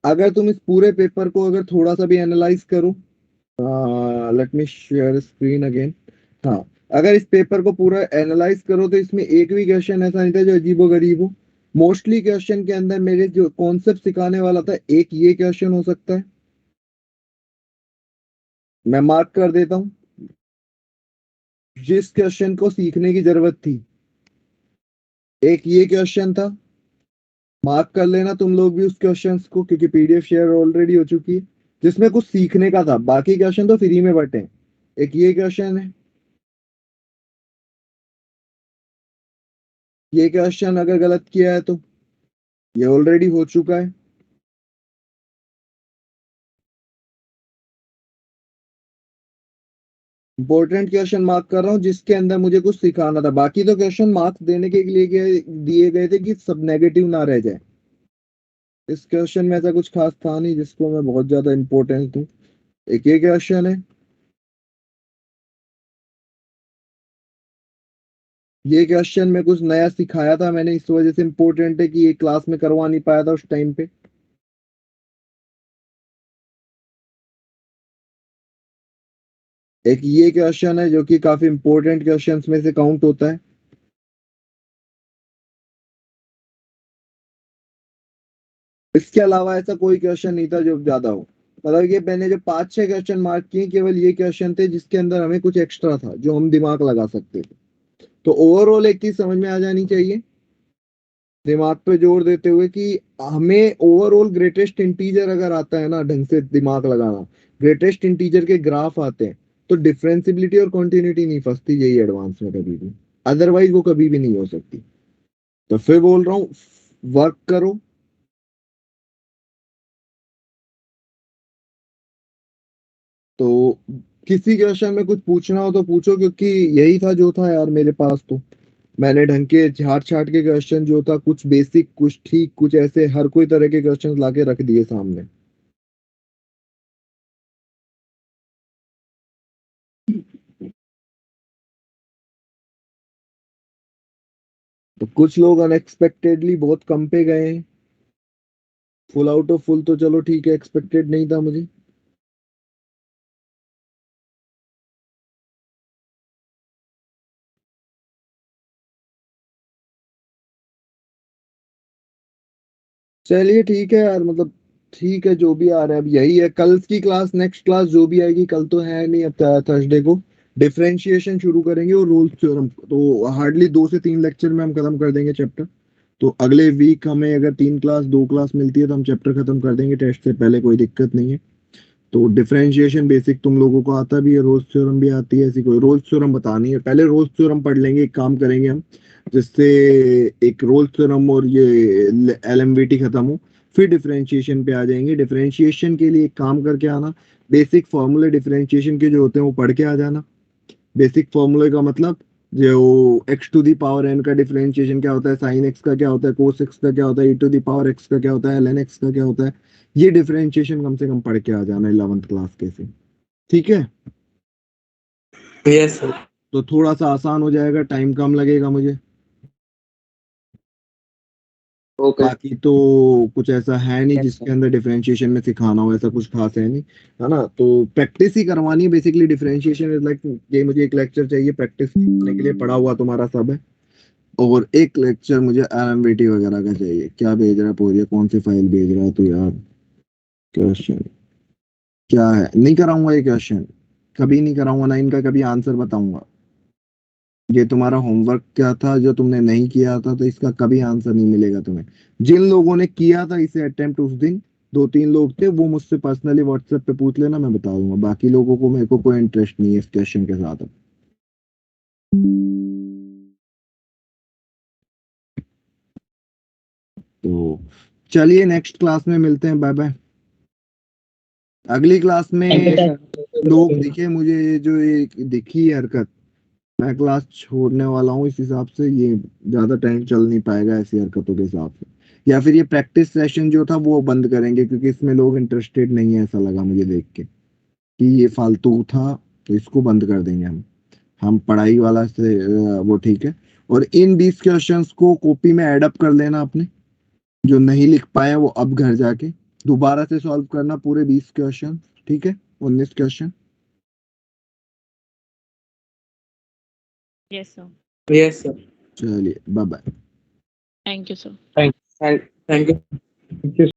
अगर तुम इस पूरे पेपर को अगर थोड़ा सा भी एनालाइज करो, late me share screen again. हाँ, अगर इस पेपर को पूरा एनालाइज करो तो इसमें एक भी क्वेश्चन ऐसा नहीं था जो अजीबो गरीब हो। मोस्टली क्वेश्चन के अंदर मेरे जो कॉन्सेप्ट सिखाने वाला था, एक ये क्वेश्चन हो सकता है, मैं मार्क कर देता हूं, जिस क्वेश्चन को सीखने की जरूरत थी। एक ये क्वेश्चन था, मार्क कर लेना तुम लोग भी उस क्वेश्चन को, क्योंकि पीडीएफ शेयर ऑलरेडी हो चुकी है, जिसमें कुछ सीखने का था। बाकी क्वेश्चन तो फ्री में बटे हैं। एक ये क्वेश्चन है, ये क्वेश्चन अगर गलत किया है तो ये ऑलरेडी हो चुका है। इंपॉर्टेंट क्वेश्चन मार्क कर रहा हूं जिसके अंदर मुझे कुछ सिखाना था। बाकी तो क्वेश्चन मार्क्स देने के लिए दिए गए थे कि सब नेगेटिव ना रह जाए। इस क्वेश्चन में ऐसा कुछ खास था नहीं जिसको मैं बहुत ज्यादा इंपॉर्टेंस दूं। एक ये क्वेश्चन है, ये क्वेश्चन में कुछ नया सिखाया था मैंने, इस वजह से इंपॉर्टेंट है कि ये क्लास में करवा नहीं पाया था उस टाइम पे। एक ये क्वेश्चन है जो कि काफी इंपॉर्टेंट क्वेश्चंस में से काउंट होता है। इसके अलावा ऐसा कोई क्वेश्चन नहीं था जो ज्यादा हो। मतलब ये मैंने जो 5-6 क्वेश्चन मार्क किए केवल ये क्वेश्चन थे जिसके अंदर हमें कुछ एक्स्ट्रा था जो हम दिमाग लगा सकते थे। तो ओवरऑल एक चीज समझ में आ जानी चाहिए दिमाग पे जोर देते हुए कि हमें ओवरऑल ग्रेटेस्ट इंटीजर अगर आता है ना ढंग से दिमाग लगाना, ग्रेटेस्ट इंटीजर के ग्राफ आते हैं तो डिफरेंसिबिलिटी और कॉन्टिन्यूटी नहीं फंसती यही एडवांस में कभी भी, अदरवाइज वो कभी भी नहीं हो सकती। तो फिर बोल रहा हूँ वर्क करो, तो किसी क्वेश्चन में कुछ पूछना हो तो पूछो क्योंकि यही था जो था यार मेरे पास। तो मैंने ढंग के झाट छाट के क्वेश्चन जो था कुछ बेसिक कुछ ठीक कुछ ऐसे हर कोई तरह के क्वेश्चन लाके रख दिए सामने। तो कुछ लोग अनएक्सपेक्टेडली बहुत कम पे गए हैं, फुल आउट ऑफ फुल तो चलो ठीक है, एक्सपेक्टेड नहीं था मुझे। चलिए ठीक है यार, मतलब ठीक है जो भी आ रहा है अब यही है। कल की क्लास नेक्स्ट क्लास जो भी आएगी, कल तो है नहीं, अब थर्सडे को डिफरेंशिएशन शुरू करेंगे और रोल्स थ्योरम। तो हार्डली 2 से 3 लेक्चर में हम खत्म कर देंगे चैप्टर। तो अगले वीक हमें अगर 2 क्लास मिलती है तो हम चैप्टर खत्म कर देंगे टेस्ट से पहले, कोई दिक्कत नहीं है। तो डिफरेंशिएशन बेसिक तुम लोगों को आता भी है, रोल्स थ्योरम भी आती है, ऐसी कोई रोल्स थ्योरम बतानी है। पहले रोल्स थ्योरम पढ़ लेंगे, एक काम करेंगे हम जिससे एक रोल्स थ्योरम और ये एलएमवीटी खत्म हो, फिर डिफरेंशिएशन पे आ जाएंगे। डिफरेंशिएशन के लिए एक काम करके आना, बेसिक फॉर्मूले डिफरेंशिएशन के जो होते हैं वो पढ़ के आ जाना। बेसिक फॉर्मूले का मतलब जो x to the power n का डिफरेंशिएशन क्या होता है, साइन एक्स का क्या होता है, कोस एक्स का क्या होता है, ई टू दी पावर एक्स का क्या होता है, ln एक्स का क्या होता है, ये डिफरेंशिएशन कम से कम पढ़ के आ जाना 11th क्लास के से, ठीक है। Yes sir. तो थोड़ा सा आसान हो जाएगा, टाइम कम लगेगा मुझे। ओके। बाकी तो कुछ ऐसा है नहीं Yes, जिसके sir. अंदर डिफरेंशिएशन में सिखाना हो, ऐसा कुछ खास है नहीं, है ना। तो प्रैक्टिस ही करवानी है बेसिकली। डिफरेंशिएशन इज लाइक ये मुझे एक लेक्चर चाहिए प्रैक्टिस करने के लिए, पढ़ा हुआ तुम्हारा सब है, और एक लेक्चर मुझे एलएमवीटी वगैरह का चाहिए। क्या भेज रहा है पूरी, कौन सी फाइल भेज रहा है तू यार। क्वेश्चन क्या है, नहीं कराऊंगा ये क्वेश्चन, कभी नहीं कराऊंगा ना, इनका कभी आंसर बताऊंगा। ये तुम्हारा होमवर्क क्या था जो तुमने नहीं किया था, तो इसका कभी आंसर नहीं मिलेगा तुम्हें। जिन लोगों ने किया था इसे अटेम्प्ट उस दिन, 2-3 लोग थे, वो मुझसे पर्सनली व्हाट्सएप पे पूछ लेना, मैं बता दूंगा। बाकी लोगों को मेरे को कोई इंटरेस्ट नहीं है इस क्वेश्चन के साथ अब। तो चलिए नेक्स्ट क्लास में मिलते हैं, बाय बाय। अगली क्लास में थैंक यू सर। लोग दिखे मुझे, ये जो एक दिखी है हरकत, मैं क्लास छोड़ने वाला हूँ इस हिसाब से। ये ज्यादा टाइम चल नहीं पाएगा ऐसी हरकतों के हिसाब से, या फिर ये प्रैक्टिस सेशन जो था वो बंद करेंगे क्योंकि इसमें लोग इंटरेस्टेड नहीं है, ऐसा लगा मुझे देख के कि ये फालतू था, तो इसको बंद कर देंगे हम पढ़ाई वाला से वो ठीक है। और इन 20 क्वेश्चंस को कॉपी में एड अप कर लेना अपने, जो नहीं लिख पाए वो अब घर जाके दोबारा से सॉल्व करना पूरे 20 क्वेश्चन, ठीक है, 19 question. Yes sir. Yes sir. चलिए bye bye. Thank you sir. Thank you.